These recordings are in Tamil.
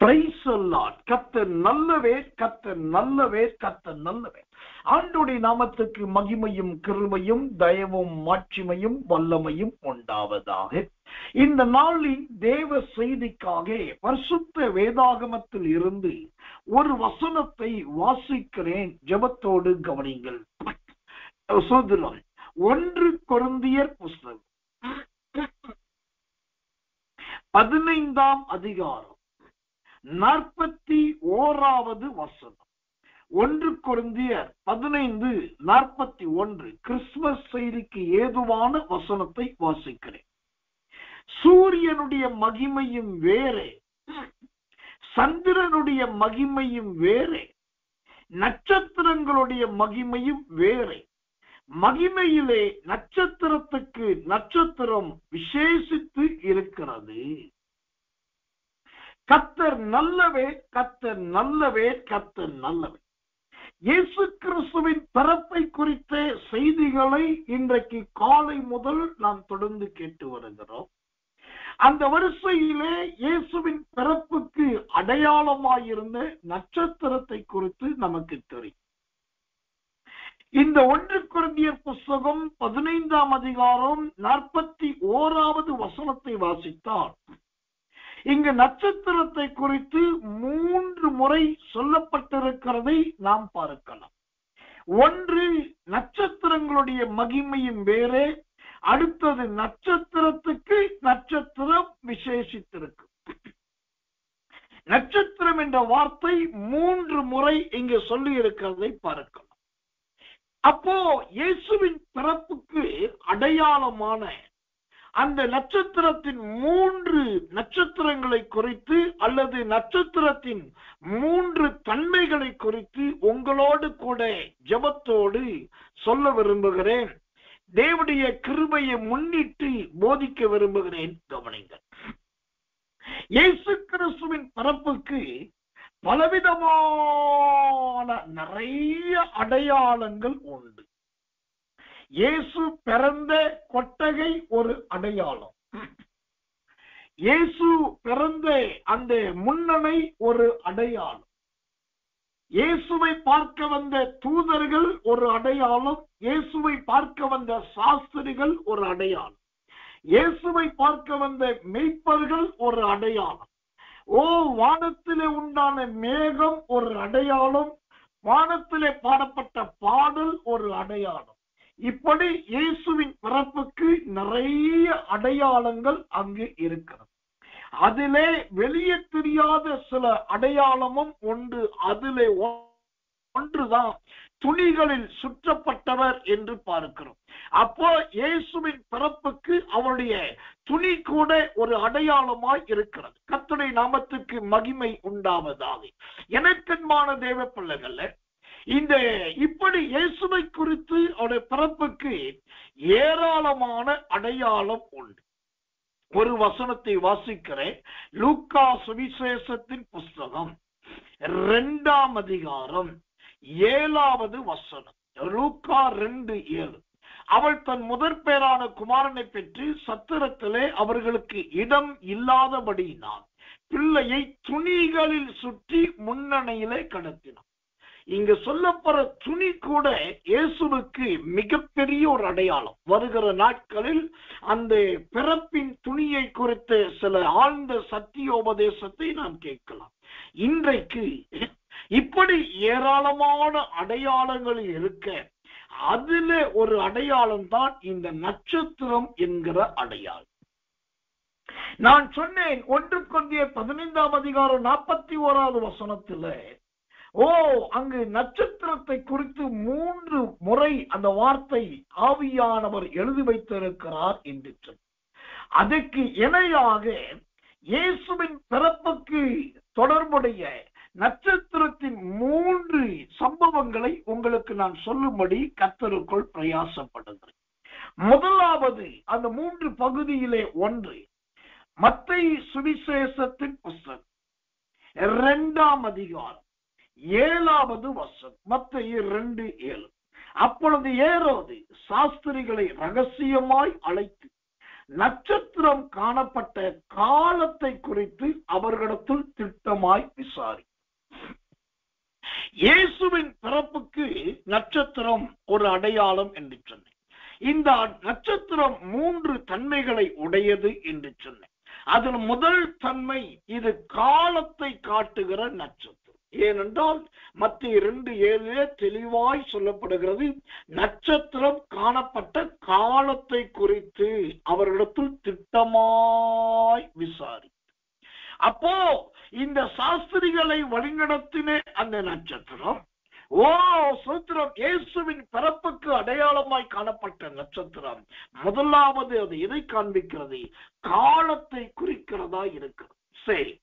Praise the Lord. கர்த்தர் நல்லவே, கர்த்தர் நல்லவே, கர்த்தர் நல்லவே. ஆண்டவருடைய நாமத்துக்கு மகிமையும் கிருபையும் தயவும் மாட்சிமையும் வல்லமையும் உண்டாவதாக. இந்த நாளின் தேவ செய்திக்காக பரிசுத்த வேதாகமத்தில் இருந்து ஒரு வசனத்தை வாசிக்கிறேன். ஜெபத்தோடு கவனிங்கள். சோதரம் 1 கொரிந்தியர் புஸ்தகம் 15ஆம் அதிகாரம் 41வது வசனம். 1 கொரிந்தியர் 15:41 கிறிஸ்துமஸ் செய்திக்கு ஏதுவான வசனத்தை வாசிக்கிறேன். சூரியனுடைய மகிமையும் வேறே, சந்திரனுடைய மகிமையும் வேறே, நட்சத்திரங்களுடைய மகிமையும் வேறே. மகிமையிலே நட்சத்திரத்துக்கு நட்சத்திரம் விசேஷித்து இருக்கிறது. கர்த்தர் நல்லவே, கர்த்தர் நல்லவே, கர்த்தர் நல்லவே. இயேசு கிறிஸ்துவின் பிறப்பை குறித்த செய்திகளை இன்றைக்கு காலை முதல் நாம் தொடர்ந்து கேட்டு வருகிறோம். அந்த வரிசையிலே இயேசுவின் பிறப்புக்கு அடையாளமாயிருந்த நட்சத்திரத்தை குறித்து நமக்கு தெரியும். இந்த 1 கொரிந்தியர் புஸ்தகம் 15ஆம் அதிகாரம் 41வது வசனத்தை வாசித்தால் இங்கு நட்சத்திரத்தை குறித்து 3 முறை சொல்லப்பட்டிருக்கிறதை நாம் பார்க்கலாம். 1, நட்சத்திரங்களுடைய மகிமையும் வேறே. அடுத்தது, நட்சத்திரத்துக்கு நட்சத்திரம் விசேஷித்திருக்கு. நட்சத்திரம் என்ற வார்த்தை 3 முறை இங்கு சொல்லி இருக்கிறதை பார்க்கலாம். அப்போ இயேசுவின் பிறப்புக்கு அடையாளமான அந்த நட்சத்திரத்தின் 3 நட்சத்திரங்களை குறித்து அல்லது நட்சத்திரத்தின் 3 தன்மைகளை குறித்து உங்களோடு கூட ஜெபத்தோடு சொல்ல விரும்புகிறேன். தேவனுடைய கிருபையை முன்னிட்டு போதிக்க விரும்புகிறேன். கவனிங்கள். இயேசு கிறிஸ்துவின் பிறப்புக்கு பலவிதமான நிறைய அடையாளங்கள் உண்டு. இயேசு பிறந்த கொட்டகை ஒரு அடையாளம். இயேசு பிறந்த அந்த முன்னணை ஒரு அடையாளம். இயேசுவை பார்க்க வந்த தூதர்கள் ஒரு அடையாளம். இயேசுவை பார்க்க வந்த சாஸ்திரிகள் ஒரு அடையாளம். இயேசுவை பார்க்க வந்த மெய்ப்பர்கள் ஒரு அடையாளம். வானத்திலே உண்டான மேகம் ஒரு அடையாளம். வானத்திலே பாடப்பட்ட பாடல் ஒரு அடையாளம். இப்படி இயேசுவின் பிறப்புக்கு நிறைய அடையாளங்கள் அங்கு இருக்கிறது. அதிலே வெளியே தெரியாத சில அடையாளமும் உண்டு. அதிலே ஒன்றுதான் துணிகளில் சுற்றப்பட்டவர் என்று பார்க்கிறோம். அப்போ இயேசுவின் பிறப்புக்கு அவருடைய துணி கூட ஒரு அடையாளமாய் இருக்கிறது. கர்த்தருடைய நாமத்துக்கு மகிமை உண்டாவதாக. எனக்கன்பான தேவ பிள்ளைகள், இந்த இப்படி இயேசுவை குறித்து அவருடைய பிறப்புக்கு ஏராளமான அடையாளம் உண்டு. ஒரு வசனத்தை வாசிக்கிறேன். லூக்கா சுவிசேஷத்தின் புஸ்தகம் 2ஆம் அதிகாரம் 7வது வசனம். லூக்கா 2:7. அவள் தன் முதற் பேரான குமாரனை பெற்று சத்திரத்திலே அவர்களுக்கு இடம் இல்லாதபடியினால் பிள்ளையை துணிகளில் சுற்றி முன்னணியிலே கடத்தினார். இங்கு சொல்லப்படுற துணி கூட இயேசுவுக்கு மிகப்பெரிய ஒரு அடையாளம். வருகிற நாட்களில் அந்த பிறப்பின் துணியை குறித்த சில ஆழ்ந்த சத்தியோபதேசத்தை நாம் கேட்கலாம். இன்றைக்கு இப்படி ஏராளமான அடையாளங்கள் இருக்க அதுல ஒரு அடையாளம் தான் இந்த நட்சத்திரம் என்கிற அடையாளம். நான் சொன்னேன் 1 கொரிந்தியர் 15ஆம் அதிகாரம் 41வது வசனத்துல அங்கு நட்சத்திரத்தை குறித்து 3 முறை அந்த வார்த்தை ஆவியானவர் எழுதி வைத்திருக்கிறார் என்று சொன்னார். அதற்கு இணையாக இயேசுவின் பிறப்புக்கு தொடர்புடைய நட்சத்திரத்தின் 3 சம்பவங்களை உங்களுக்கு நான் சொல்லும்படி கர்த்தருக்குள் பிரயாசப்படுகிறேன். முதலாவது அந்த 3 பகுதியிலே 1 மத்தேயு சுவிசேஷத்தின் புஸ்தகம் 2ஆம் அதிகாரம் 7வது வசனம். மத்தேயு 2:7. அப்பொழுது ஏரோது சாஸ்திரிகளை ரகசியமாய் அழைத்து நட்சத்திரம் காணப்பட்ட காலத்தை குறித்து அவர்களிடத்தில் திட்டம் திட்டமாய் விசாரி. இயேசுவின் பிறப்புக்கு நட்சத்திரம் ஒரு அடையாளம் என்று சொன்னேன். இந்த நட்சத்திரம் 3 தன்மைகளை உடையது என்று சொன்னேன். அதில் முதல் தன்மை, இது காலத்தை காட்டுகிற நட்சத்திரம். ஏனென்றால் மத்திய 2:7 தெளிவாய் சொல்லப்படுகிறது, நட்சத்திரம் காணப்பட்ட காலத்தை குறித்து அவர்களிடத்தில் திட்டமாய் விசாரி. அப்போ இந்த சாஸ்திரிகளை வழிநடத்தின அந்த நட்சத்திரம், சூத்திரம், இயேசுவின் பிறப்புக்கு அடையாளமாய் காணப்பட்ட நட்சத்திரம் முதலாவது அது எதை காண்பிக்கிறது? காலத்தை குறிக்கிறதா இருக்கிறது. சரி,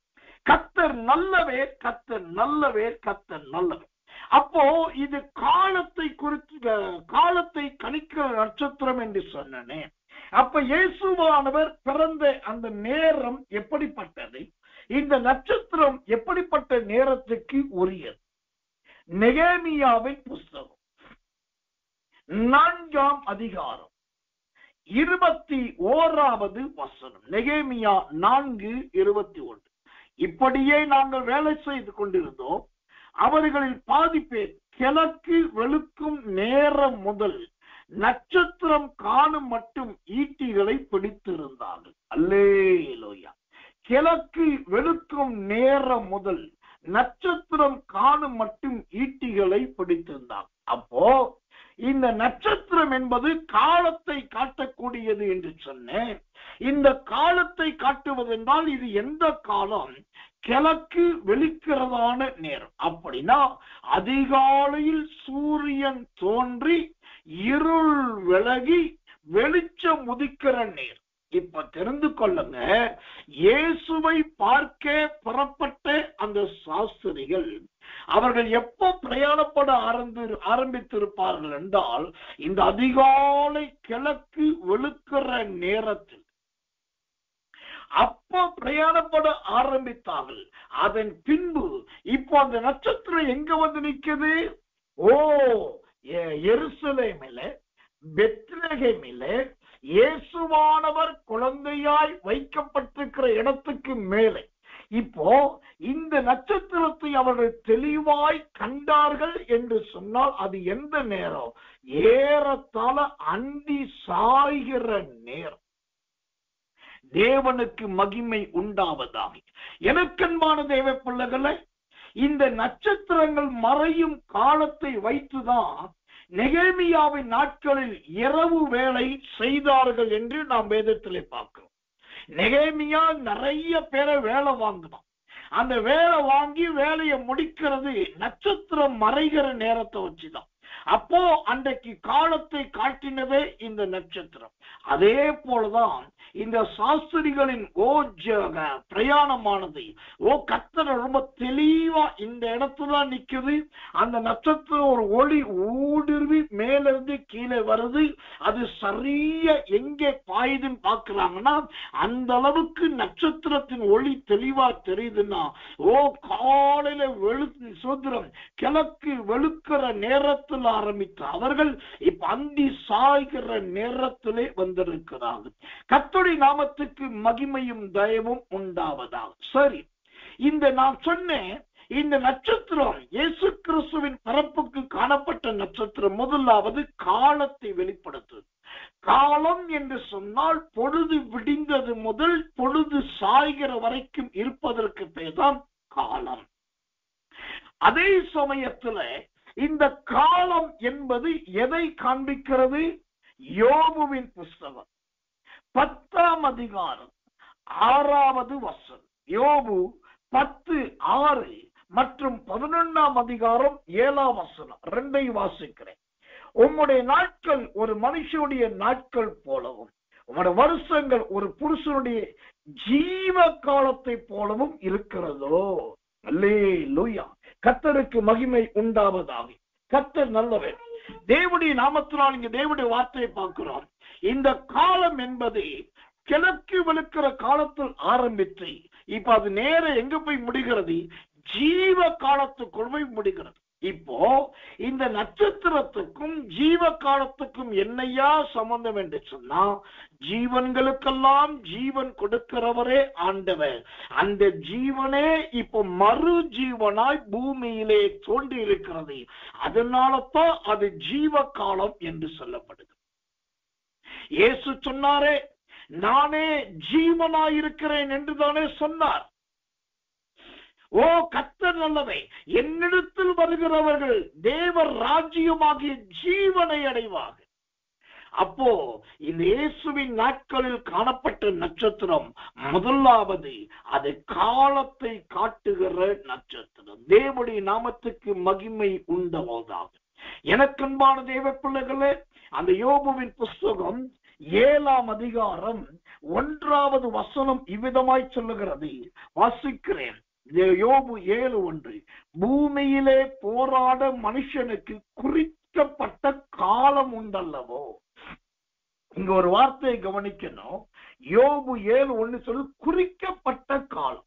கர்த்தர் நல்லவர், கர்த்தர் நல்லவர், கர்த்தர் நல்லவர். அப்போ இது காலத்தை குறித்து, காலத்தை கணிக்கிற நட்சத்திரம் என்று சொன்னனே. அப்ப இயேசுவானவர் பிறந்த அந்த நேரம் எப்படிப்பட்டது? இந்த நட்சத்திரம் எப்படிப்பட்ட நேரத்துக்கு உரியது? நெகேமியாவின் புஸ்தகம் 4ஆம் அதிகாரம் 21வது வசனம். நெகேமியா 4:21. இப்படியே நாங்கள் வேலை செய்து கொண்டிருந்தோம். அவர்களில் பாதி பேர் கிழக்கு வெளுக்கும் நேரம் முதல் நட்சத்திரம் காணும் மட்டும் ஈட்டிகளை பிடித்திருந்தார்கள். அல்லேலூயா. கிழக்கு வெளுக்கும் நேரம் முதல் நட்சத்திரம் காணும் மட்டும் ஈட்டிகளை பிடித்திருந்தார். அப்போ இந்த நட்சத்திரம் என்பது காலத்தை காட்டக்கூடியது என்று சொன்னேன். இந்த காலத்தை காட்டுவதென்றால் இது எந்த காலம்? கிழக்கு வெளிக்கிறதான நேரம். அப்படின்னா அதிகாலையில் சூரியன் தோன்றி இருள் விலகி வெளிச்சம் உதிக்கிற நேரம். இப்ப தெரிந்து கொள்ளுங்க, இயேசுவை பார்க்க புறப்பட்ட அந்த சாஸ்திரிகள் அவர்கள் எப்ப பிரயாணப்பட ஆரம்பித்திருப்பார்கள் என்றால், இந்த அதிகாலை கிழக்கு வெளுக்கிற நேரத்தில் அப்ப பிரயாணப்பட ஆரம்பித்தார்கள். அதன் பின்பு இப்போ அந்த நட்சத்திரம் எங்க வந்து நிற்குது? எருசலேமில, பெத்லகேமில இயேசுவானவர் குழந்தையாய் வைக்கப்பட்டிருக்கிற இடத்துக்கு மேலே இப்போ இந்த நட்சத்திரத்தை அவர்கள் தெளிவாய் கண்டார்கள் என்று சொன்னால் அது எந்த நேரம்? ஏறத்தாழ அந்தி சாய்கிற நேரம். தேவனுக்கு மகிமை உண்டாவதாக. எனக்கன்பான தேவ பிள்ளைகளை, இந்த நட்சத்திரங்கள் மறையும் காலத்தை வைத்துதான் நெகேமியாவின் நாட்களில் இரவு வேலை செய்தார்கள் என்று நாம் வேதத்திலே பார்க்கிறோம். நெகேமியா நிறைய பேரை வேலை வாங்கினான். அந்த வேலை வாங்கி வேலையை முடிக்கிறது நட்சத்திரம் மறைகிற நேரத்தை வச்சுதான். அப்போ அன்றைக்கு காலத்தை காட்டினதே இந்த நட்சத்திரம். அதே போலதான் இந்த சாஸ்திரிகளின் பிரயாணமானது கர்த்தர் ரொம்ப தெளிவா இந்த இடத்துல நிக்குது. அந்த நட்சத்திரம் ஒரு ஒளி ஊடுருவி மேலிருந்து கீழே வருது. அது சரியா எங்கே பாயுதுன்னு பாக்குறாங்கன்னா அந்த அளவுக்கு நட்சத்திரத்தின் ஒளி தெளிவா தெரியுதுன்னா காலையில சூத்திரம் கிழக்கு வெளுக்கிற நேரத்தில் ஆரம்பித்த அவர்கள் இப்ப அந்தி சாய்கிற நேரத்திலே வந்திருக்கிறார்கள். கர்த்தருடைய நாமத்துக்கு மகிமையும் தயவும் உண்டாவதாக. சரி, இந்த நான் சொன்னேன், இந்த நட்சத்திரம் இயேசு கிறிஸ்துவின் பிறப்புக்கு காணப்பட்ட நட்சத்திரம் முதலாவது காலத்தை வெளிப்படுத்துது. காலம் என்று சொன்னால் பொழுது விடிந்தது முதல் பொழுது சாய்கிற வரைக்கும் இருப்பதற்கு பேர்தான் காலம். அதே சமயத்துல இந்த காலம் என்பது எதை காண்பிக்கிறது? யோபுவின் புஸ்தகம் 10ஆம் அதிகாரம் 6வது வசனம். யோபு 10:6 மற்றும் 11ஆம் அதிகாரம் 7ஆம் வசனம் 2ஐ வாசிக்கிறேன். உம்முடைய நாட்கள் ஒரு மனுஷனுடைய நாட்கள் போலவும் உம்முடைய வருஷங்கள் ஒரு புருஷனுடைய ஜீவ காலத்தை போலவும் இருக்கிறதோ. அல்லேலூயா. கர்த்தருக்கு மகிமை உண்டாவதாக. கர்த்தர் நல்லவர். தேவனுடைய நாமத்தினால் இங்க தேவனுடைய வார்த்தையை பார்க்கிறோம். இந்த காலம் என்பது கிழக்கு வெளுக்கிற காலத்தில் ஆரம்பித்து இப்ப அது நேர எங்க போய் முடிகிறது? ஜீவ காலத்துக்குள் போய் முடிகிறது. இப்போ இந்த நட்சத்திரத்துக்கும் ஜீவ காலத்துக்கும் என்னையா சம்பந்தம் என்று சொன்னா, ஜீவன்களுக்கெல்லாம் ஜீவன் கொடுக்கிறவரே ஆண்டவர். அந்த ஜீவனே இப்போ மறு ஜீவனாய் பூமியிலே தோன்றி இருக்கிறது. அதனாலதான் அது ஜீவ காலம் என்று சொல்லப்படுது. இயேசு சொன்னாரே, நானே ஜீவனாயிருக்கிறேன் என்று தானே சொன்னார். ஓ கர்த்தர் நல்லவே, என்னிடத்தில் வருகிறவர்கள் தேவர் ராஜ்யமாகிய ஜீவனை அடைவார்கள். அப்போ இந்த இயேசுவின் நாட்களில் காணப்பட்ட நட்சத்திரம் முதலாவது, அது காலத்தை காட்டுகிற நட்சத்திரம். தேவனுடைய நாமத்துக்கு மகிமை உண்டாவதாக. எனக்கன்பான தேவ பிள்ளைகளே, அந்த யோபுவின் புஸ்தகம் 7ஆம் அதிகாரம் 1வது வசனம் இவ்விதமாய் சொல்லுகிறது. வாசிக்கிறேன். யோபு 7:1. பூமியிலே போராட மனுஷனுக்கு குறிக்கப்பட்ட காலம் உண்டல்லவோ. இங்க ஒரு வார்த்தையை கவனிக்கணும். யோபு 7:1 சொல்லு, குறிக்கப்பட்ட காலம்.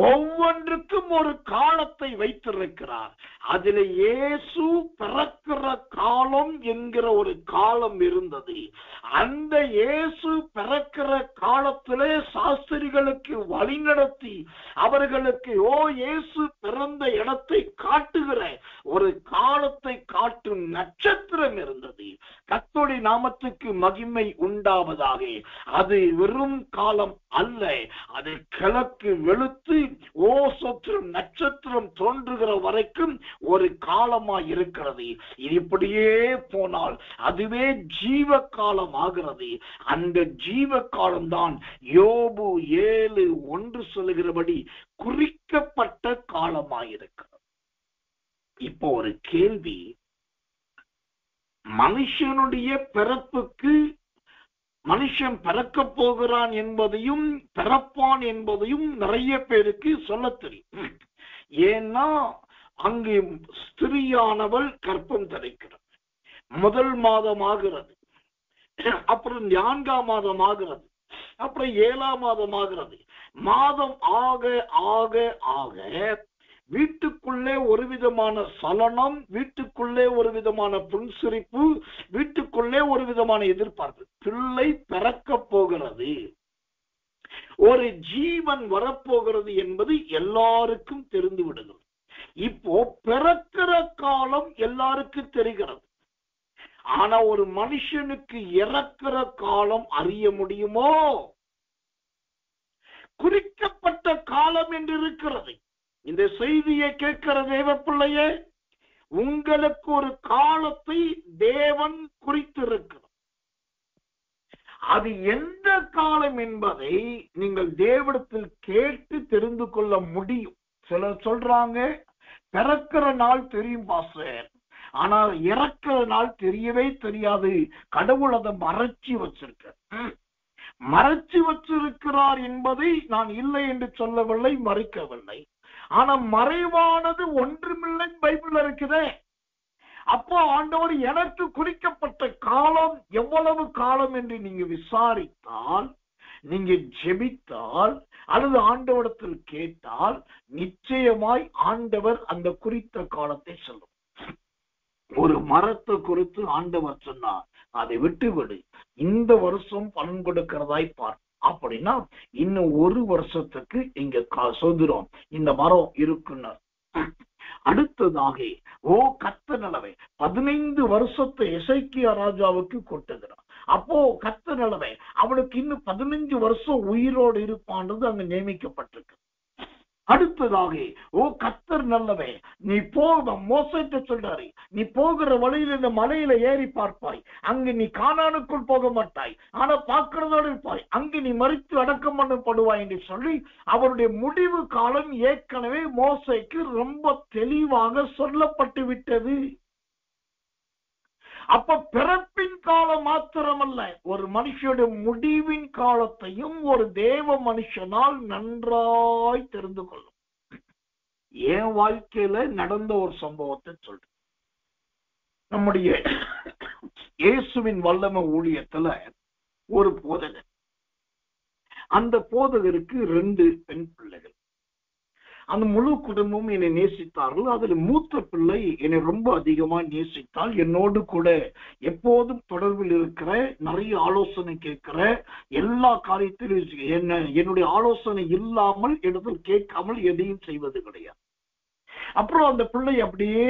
ஒவ்வொன்றுக்கும் ஒரு காலத்தை வைத்திருக்கிறார். அதில் இயேசு பிறக்கிற காலம் என்கிற ஒரு காலம் இருந்தது. அந்த இயேசு பிறக்கிற காலத்திலே சாஸ்திரிகளுக்கு வழிநடத்தி அவர்களுக்கு இயேசு பிறந்த இடத்தை காட்டுகிற ஒரு காலத்தை காட்டும் நட்சத்திரம் இருந்தது. கர்த்தருடைய நாமத்துக்கு மகிமை உண்டாவதாக. அது வெறும் காலம் அல்ல, அது கிழக்கு வெளுத்து சத்திரம் நட்சத்திரம் தோன்றுகிற வரைக்கும் ஒரு காலமாய் இருக்கிறது. இது இப்படியே போனால் அதுவே ஜீவ காலம் ஆகிறது. அந்த ஜீவ காலம் தான் யோபு 7:1 சொல்லுகிறபடி குறிக்கப்பட்ட காலமாயிருக்கிறது. இப்போ ஒரு கேள்வி, மனுஷனுடைய பிறப்புக்கு மனுஷன் பிறக்க போகிறான் என்பதையும் பிறப்பான் என்பதையும் நிறைய பேருக்கு சொல்ல தெரியும். ஏன்னா அங்கு ஸ்திரீயானவள் கர்ப்பம் தரிக்கிறது, முதல் மாதம் ஆகிறது, அப்புறம் 4ஆம் மாதம் ஆகிறது, அப்புறம் 7ஆம் மாதம் ஆகிறது. மாதம் ஆக ஆக ஆக வீட்டுக்குள்ளே ஒரு விதமான சலனம், வீட்டுக்குள்ளே ஒரு விதமான புன்சிரிப்பு, வீட்டுக்குள்ளே ஒரு விதமான எதிர்பார்ப்பு. பிள்ளை பிறக்க போகிறது, ஒரு ஜீவன் வரப்போகிறது என்பது எல்லாருக்கும் தெரிந்து விடுகிறது. இப்போ பிறக்கிற காலம் எல்லாருக்கும் தெரிகிறது. ஆனா ஒரு மனுஷனுக்கு இறக்கிற காலம் அறிய முடியுமோ? குறிக்கப்பட்ட காலம் என்று இருக்கிறது. இந்த செய்தியை கேட்கிற தேவ பிள்ளையே, உங்களுக்கு ஒரு காலத்தை தேவன் குறித்திருக்கிறார். அது எந்த காலம் என்பதை நீங்கள் தேவனிடத்தில் கேட்டு தெரிந்து கொள்ள முடியும். சிலர் சொல்றாங்க, பிறக்கிற நாள் தெரியும் பாஸ்டர், ஆனால் இறக்கிற நாள் தெரியவே தெரியாது, கடவுள் அதை மறைச்சி வச்சிருக்கிறார் என்பதை நான் இல்லை என்று சொல்லவில்லை, மறைக்கவில்லை. ஆனா மறைவானது ஒன்றுமில்லை பைபிள் இருக்குதே. அப்போ ஆண்டவர் எனக்கு குறிக்கப்பட்ட காலம் எவ்வளவு காலம் என்று நீங்க விசாரித்தால், நீங்க ஜெபித்தால் அல்லது ஆண்டவரிடத்தில் கேட்டால் நிச்சயமாய் ஆண்டவர் அந்த குறித்த காலத்தை சொல்லும். ஒரு மரத்தை குறித்து ஆண்டவர் சொன்னார், அதை விட்டுவிடு, இந்த வருஷம் பலன் கொடுக்கிறதாய் பார். அப்படின்னா இன்னும் ஒரு வருஷத்துக்கு இங்க சொல்கிறோம் இந்த மரம் இருக்குன்னு. அடுத்ததாக கர்த்தர் நல்லவே 15 வருஷத்தை எசேக்கியா ராஜாவுக்கு கொட்டுகிறார். அப்போ கர்த்தர் நல்லவே அவனுக்கு இன்னும் 15 வருஷம் உயிரோடு இருப்பான்றது அங்க நியமிக்கப்பட்டிருக்கு. அடுத்ததாக கர்த்தர் நல்லவே, நீ மோசேட்ட சொல்றாரு, நீ போகிற வழியில் இந்த மலையில ஏறி பார்ப்பாய், அங்கு நீ கானானுக்குள் போக மாட்டாய், ஆனா பார்க்கிறதோடு இருப்பாய், அங்கு நீ மரித்து அடக்கம் பண்ணப்படுவாய் என்று சொல்லி அவருடைய முடிவு காலம் ஏற்கனவே மோசேக்கு ரொம்ப தெளிவாக சொல்லப்பட்டு விட்டது. அப்ப பிறப்பின் காலம் மாத்திரமல்ல, ஒரு மனுஷனுடைய முடிவின் காலத்தையும் ஒரு தேவ மனுஷனால் நன்றாய் தெரிந்து கொள்ளும். என் வாழ்க்கையில நடந்த ஒரு சம்பவத்தை சொல்றேன். நம்முடைய இயேசுவின் வல்லமை ஊழியத்துல ஒரு போதகர், அந்த போதகருக்கு 2 பெண் பிள்ளைகள். அந்த முழு குடும்பமும் என்னை நேசித்தார்கள். அதுல மூத்த பிள்ளை என்னை ரொம்ப அதிகமா நேசித்தால், என்னோடு கூட எப்போதும் தொடர்பில் இருக்கிற, நிறைய ஆலோசனை கேட்கிற, எல்லா காரியத்திலும் என்னுடைய ஆலோசனை இல்லாமல் இடத்தில் கேட்காமல் எதையும் செய்வது கிடையாது. அப்புறம் அந்த பிள்ளை அப்படியே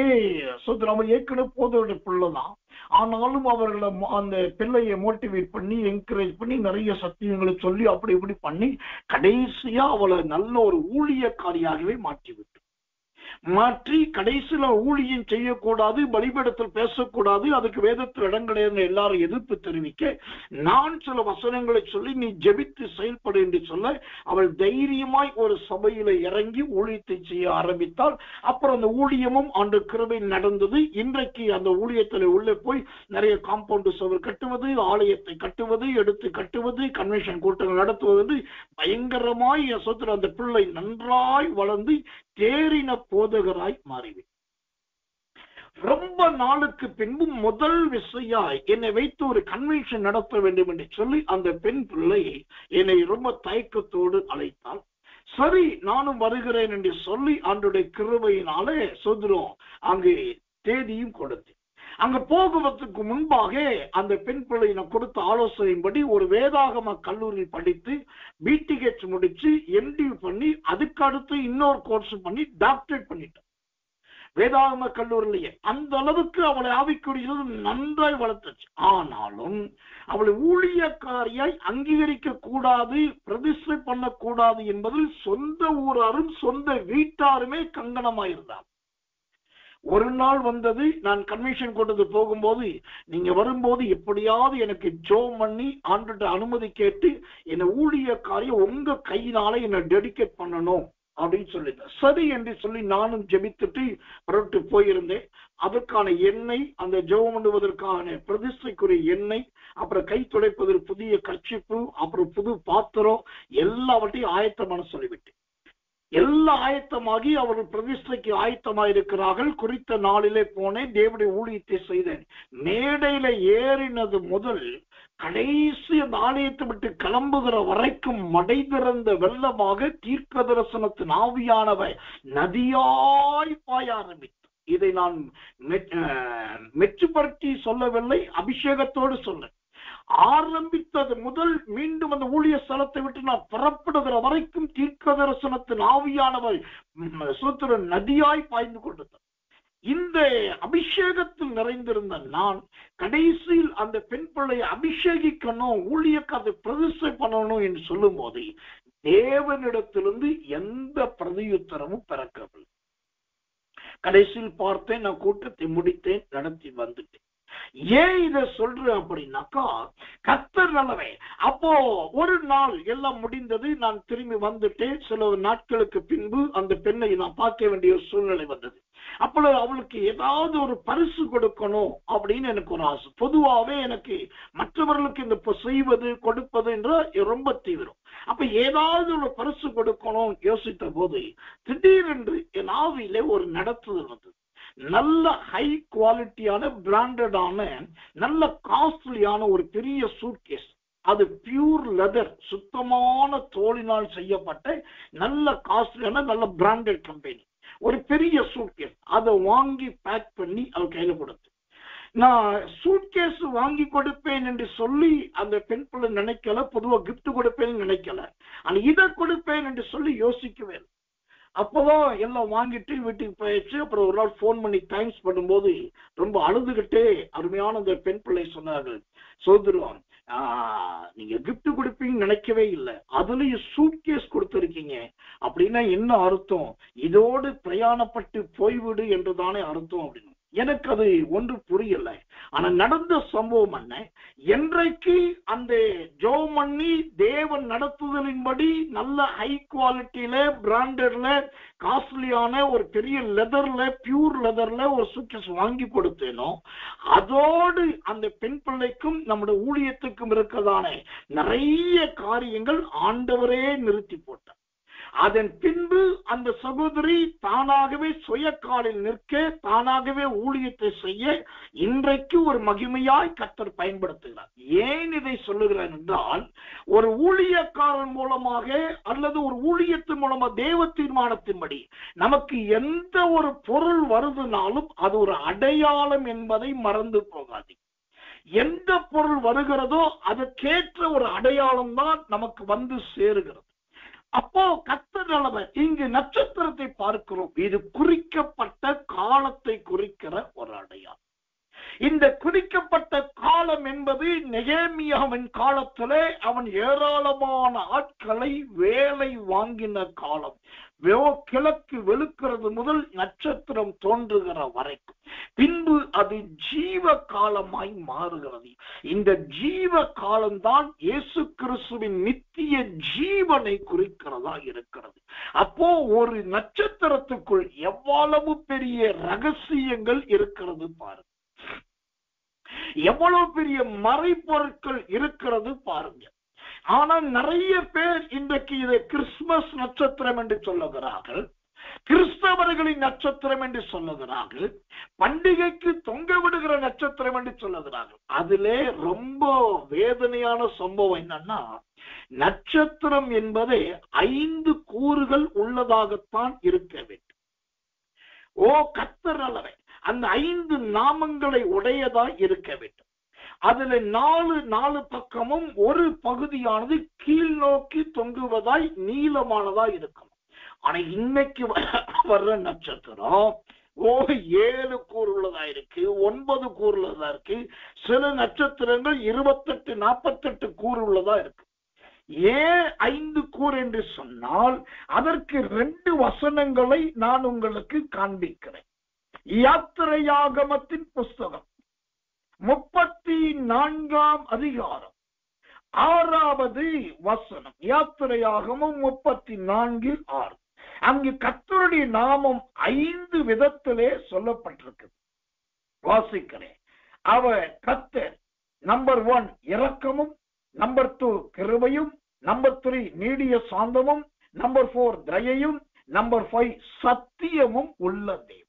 அவர் ஏற்கனவே போதோட பிள்ளைதான், ஆனாலும் அவர்களை அந்த பிள்ளையை மோட்டிவேட் பண்ணி என்கரேஜ் பண்ணி நிறைய சத்தியங்களை சொல்லி அப்படி இப்படி பண்ணி கடைசியா அவளை நல்ல ஒரு ஊழியக்காரியாகவே மாற்றி கடைசியில ஊழியம் செய்யக்கூடாது, பலிபீடத்தில் பேசக்கூடாது, அதுக்கு வேதத்தில் இடம் கிடையாது எல்லாரும் எதிர்ப்பு தெரிவிக்க, நான் சில வசனங்களை சொல்லி நீ ஜெபித்து செயல்படு என்று சொல்ல அவள் தைரியமாய் ஒரு சபையில இறங்கி ஊழியத்தை செய்ய ஆரம்பித்தாள். அப்புறம் அந்த ஊழியமும் ஆண்டு கிருபை நடந்தது. இன்றைக்கு அந்த ஊழியத்தில் உள்ளே போய் நிறைய காம்பவுண்ட் சுவர் கட்டுவது, ஆலயத்தை கட்டுவது, எடுத்து கட்டுவது, கன்வென்ஷன் கூட்டங்கள் நடத்துவது, பயங்கரமாய் அந்த பிள்ளை நன்றாய் வளர்ந்து தேறின போதகராய் மாறிவிட்டார். ரொம்ப நாளுக்கு பின்பு முதல் விசையாய் என்னை வைத்து ஒரு கன்வென்ஷன் நடத்த வேண்டும் என்று சொல்லி அந்த பெண் பிள்ளை என்னை ரொம்ப தயக்கத்தோடு அழைத்தாள். சரி, நானும் வருகிறேன் என்று சொல்லி ஆண்டுடைய கிருபையினாலே சொல்றோம் அங்கு தேதியும் கொடுத்தேன். அங்க போகுவதற்கு முன்பாக அந்த பெண் பிள்ளை நான் கொடுத்த ஆலோசனையின்படி ஒரு வேதாகம கல்லூரியில் படித்து பிடிஹெச் முடிச்சு எம்டி பண்ணி அதுக்கு அடுத்து இன்னொரு கோர்ஸ் பண்ணி டாக்டரேட் பண்ணிட்டேன் வேதாகம கல்லூரிலேயே. அந்த அளவுக்கு அவளை ஆவிக்குரிய நன்றாய் வளர்த்துச்சு. ஆனாலும் அவளை ஊழியக்காரியாய் அங்கீகரிக்க கூடாது, பிரதிஷ்டை பண்ணக்கூடாது என்பதில் சொந்த ஊராரும் சொந்த வீட்டாருமே கங்கணமாயிருந்தார். ஒரு நாள் வந்தது, நான் கன்வென்ஷன் கொண்டது போகும்போது, நீங்க வரும்போது எப்படியாவது எனக்கு ஜெபம் பண்ணி ஆண்டுகிட்ட அனுமதி கேட்டு என்னை ஊழியக்காரிய உங்க கையினால என்னை டெடிகேட் பண்ணணும் அப்படின்னு சொல்லிட்டேன். சரி என்று சொல்லி நானும் ஜெபித்துட்டு புறப்பட்டு போயிருந்தேன். அதற்கான எண்ணெய், அந்த ஜெபம் பண்ணுவதற்கான பிரதிஷ்டைக்குரிய எண்ணெய், அப்புறம் கை துடைப்பதற்கு புதிய கர்ச்சிப்பு, அப்புறம் புது பாத்திரம், எல்லாவற்றையும் ஆயத்தமான சொல்லிவிட்டேன். எல்லாம் ஆயத்தமாகி அவர்கள் பிரதிஷ்டைக்கு ஆயத்தமாயிருக்கிறார்கள். குறித்த நாளிலே போனேன், தேவனுடைய ஊழியத்தை செய்தேன். மேடையில ஏறினது முதல் கடைசி அந்த ஆலயத்தை விட்டு கிளம்புகிற வரைக்கும் மடை திறந்த வெள்ளமாக தீர்க்க தரிசனத்தின் ஆவியானவை நதியாய் பாய ஆரம்பித்து. இதை நான் மெச்சுப்படுத்தி சொல்லவில்லை, அபிஷேகத்தோடு சொல்ல ஆரம்பித்தது முதல் மீண்டும் அந்த ஊழிய ஸ்தலத்தை விட்டு நான் புறப்படுகிற வரைக்கும் தீர்க்க தரிசனத்தின் ஆவியானவர் நதியாய் பாய்ந்து கொண்டிருந்தார். இந்த அபிஷேகத்தில் நிறைந்திருந்த நான் கடைசியில் அந்த பெண் பிள்ளையை அபிஷேகிக்கணும், ஊழியக்காரத்தை பிரதிஷ்டை பண்ணணும் என்று சொல்லும் போது தேவனிடத்திலிருந்து எந்த பிரதியுத்தரமும் பிறக்கவில்லை. கடைசியில் பார்த்தேன், நான் கூட்டத்தை முடித்தேன், நடத்தி வந்துட்டேன். ஏன் இதை சொல்றேன் அப்படின்னாக்கா, கர்த்தர் நல்லவே. அப்போ ஒரு நாள் எல்லாம் முடிந்தது, நான் திரும்பி வந்துட்டேன். சில நாட்களுக்கு பின்பு அந்த பெண்ணை நான் பார்க்க வேண்டிய ஒரு சூழ்நிலை வந்தது. அப்பொழுது அவளுக்கு ஏதாவது ஒரு பரிசு கொடுக்கணும் அப்படின்னு எனக்கு ஒரு ஆசை. பொதுவாகவே எனக்கு மற்றவர்களுக்கு இந்த செய்வது கொடுப்பது என்ற ரொம்ப தீவிரம். அப்ப ஏதாவது ஒரு பரிசு கொடுக்கணும் யோசித்த போது திடீரென்று என் ஆவியிலே ஒரு நடத்துதல் வந்தது. நல்ல ஹை குவாலிட்டியான பிராண்டடான நல்ல காஸ்ட்லியான ஒரு பெரிய சூட்கேஸ், அது பியூர் லெதர், சுத்தமான தோலினால் செய்யப்பட்ட நல்ல காஸ்ட்லியான நல்ல பிராண்டட் கம்பெனி, ஒரு பெரிய சூட்கேஸ். அதை வாங்கி பேக் பண்ணி அவர் கையில கொடுத்து, நான் சூட்கேஸ் வாங்கி கொடுப்பேன் என்று சொல்லி அந்த பெண் பிள்ளை நினைக்கல, பொதுவாக கிஃப்ட் கொடுப்பேன்னு நினைக்கல, ஆனா இதை கொடுப்பேன் என்று சொல்லி யோசிக்கவே. அப்பதான் எல்லாம் வாங்கிட்டு வீட்டுக்கு போயிடுச்சு. அப்புறம் ஒரு நாள் போன் பண்ணி தேங்க்ஸ் பண்ணும்போது ரொம்ப அழுதுகிட்டே அருமையான அந்த பெண் பிள்ளை சொன்னார்கள், சோதரம் நீங்க கிஃப்ட் கொடுப்பீங்கன்னு நினைக்கவே இல்லை, அதுலயும் சூட்கேஸ் கொடுத்திருக்கீங்க அப்படின்னா என்ன அர்த்தம், இதோடு பிரயாணப்பட்டு போய்விடு என்றுதானே அர்த்தம் அப்படின்னு. எனக்கு அது ஒன்று புரியல. ஆனா நடந்த சம்பவம் என்ன, என்றைக்கு அந்த ஜெபம் பண்ணி தேவன் நடத்துதலின்படி நல்ல ஹை குவாலிட்டியில பிராண்டட்ல காஸ்ட்லியான ஒரு பெரிய லெதர்ல பியூர் லெதர்ல ஒரு சூட்கேஸ் வாங்கி கொடுத்தேனோ, அதோடு அந்த பெண் பிள்ளைக்கும் நம்முடைய ஊழியத்துக்கும் இருக்கிறதான நிறைய காரியங்கள் ஆண்டவரே நிறுத்தி போட்டார். அதன் பின்பு அந்த சகோதரி தானாகவே சுய காலில் நிற்க, தானாகவே ஊழியத்தை செய்ய இன்றைக்கு ஒரு மகிமையாய் கர்த்தர் பயன்படுத்துகிறார். ஏன் இதை சொல்லுகிறேன் என்றால், ஒரு ஊழியக்காரன் மூலமாக அல்லது ஒரு ஊழியத்தின் மூலமாக தேவ தீர்மானத்தின்படி நமக்கு எந்த ஒரு பொருள் வருதுனாலும் அது ஒரு அடையாளம் என்பதை மறந்து போகாது. எந்த பொருள் வருகிறதோ அதற்கேற்ற ஒரு அடையாளம் தான் நமக்கு வந்து சேருகிறது. அப்போ கர்த்தர் இங்கு நட்சத்திரத்தை பார்க்கிறோம். இது குறிக்கப்பட்ட காலத்தை குறிக்கிற ஒரு அடையாளம். இந்த குறிக்கப்பட்ட காலம் என்பது நெகேமியாவின் காலத்திலே அவன் ஏராளமான ஆட்களை வேலை வாங்கின காலம். கிழக்கு வெளுக்கிறது முதல் நட்சத்திரம் தோன்றுகிற வரைக்கும். பின்பு அது ஜீவ காலமாய் மாறுகிறது. இந்த ஜீவ காலம்தான் இயேசு கிறிஸ்துவின் நித்திய ஜீவனை குறிக்கிறதா இருக்கிறது. அப்போ ஒரு நட்சத்திரத்துக்குள் எவ்வளவு பெரிய ரகசியங்கள் இருக்கிறது பாருங்க, எவ்வளவு பெரிய மறைபொருட்கள் இருக்கிறது பாருங்க. ஆனால் நிறைய பேர் இன்றைக்கு இதை கிறிஸ்துமஸ் நட்சத்திரம் என்று சொல்லுகிறார்கள், கிறிஸ்தவர்களின் நட்சத்திரம் என்று சொல்லுகிறார்கள், பண்டிகைக்கு தொங்க விடுகிற நட்சத்திரம் என்று சொல்லுகிறார்கள். அதிலே ரொம்ப வேதனையான சம்பவம் என்னன்னா, நட்சத்திரம் என்பதே 5 கூறுகள் உள்ளதாகத்தான் இருக்க வேண்டும். கர்த்தர் அல்லவே அந்த 5 நாமங்களை உடையதா இருக்க வேண்டும். அதுல 4 பக்கமும் ஒரு பகுதியானது கீழ் நோக்கி தொங்குவதாய் நீளமானதா இருக்கும். ஆனா இன்னைக்கு வர்ற நட்சத்திரம் 7 கூறு உள்ளதா இருக்கு, 9 கூறு உள்ளதா இருக்கு. சில நட்சத்திரங்கள் 28 48 கூறு உள்ளதா இருக்கு. ஏன் 5 கூறு என்று சொன்னால், அதற்கு 2 வசனங்களை நான் உங்களுக்கு காண்பிக்கிறேன். யாத்திரையாகமத்தின் புஸ்தகம் 34ஆம் அதிகாரம் 6வது வசனம். யாத்திரையாகமம் 34:6. அங்கு கர்த்தருடைய நாமம் 5 விதத்திலே சொல்லப்பட்டிருக்கு. வாசிக்கிறேன். அவர் கர்த்தர். நம்பர் 1 இரக்கமும், நம்பர் 2 கிருபையும், நம்பர் 3 நீடிய சாந்தமும், நம்பர் 4 தயையும், நம்பர் 5 சத்தியமும் உள்ளதே.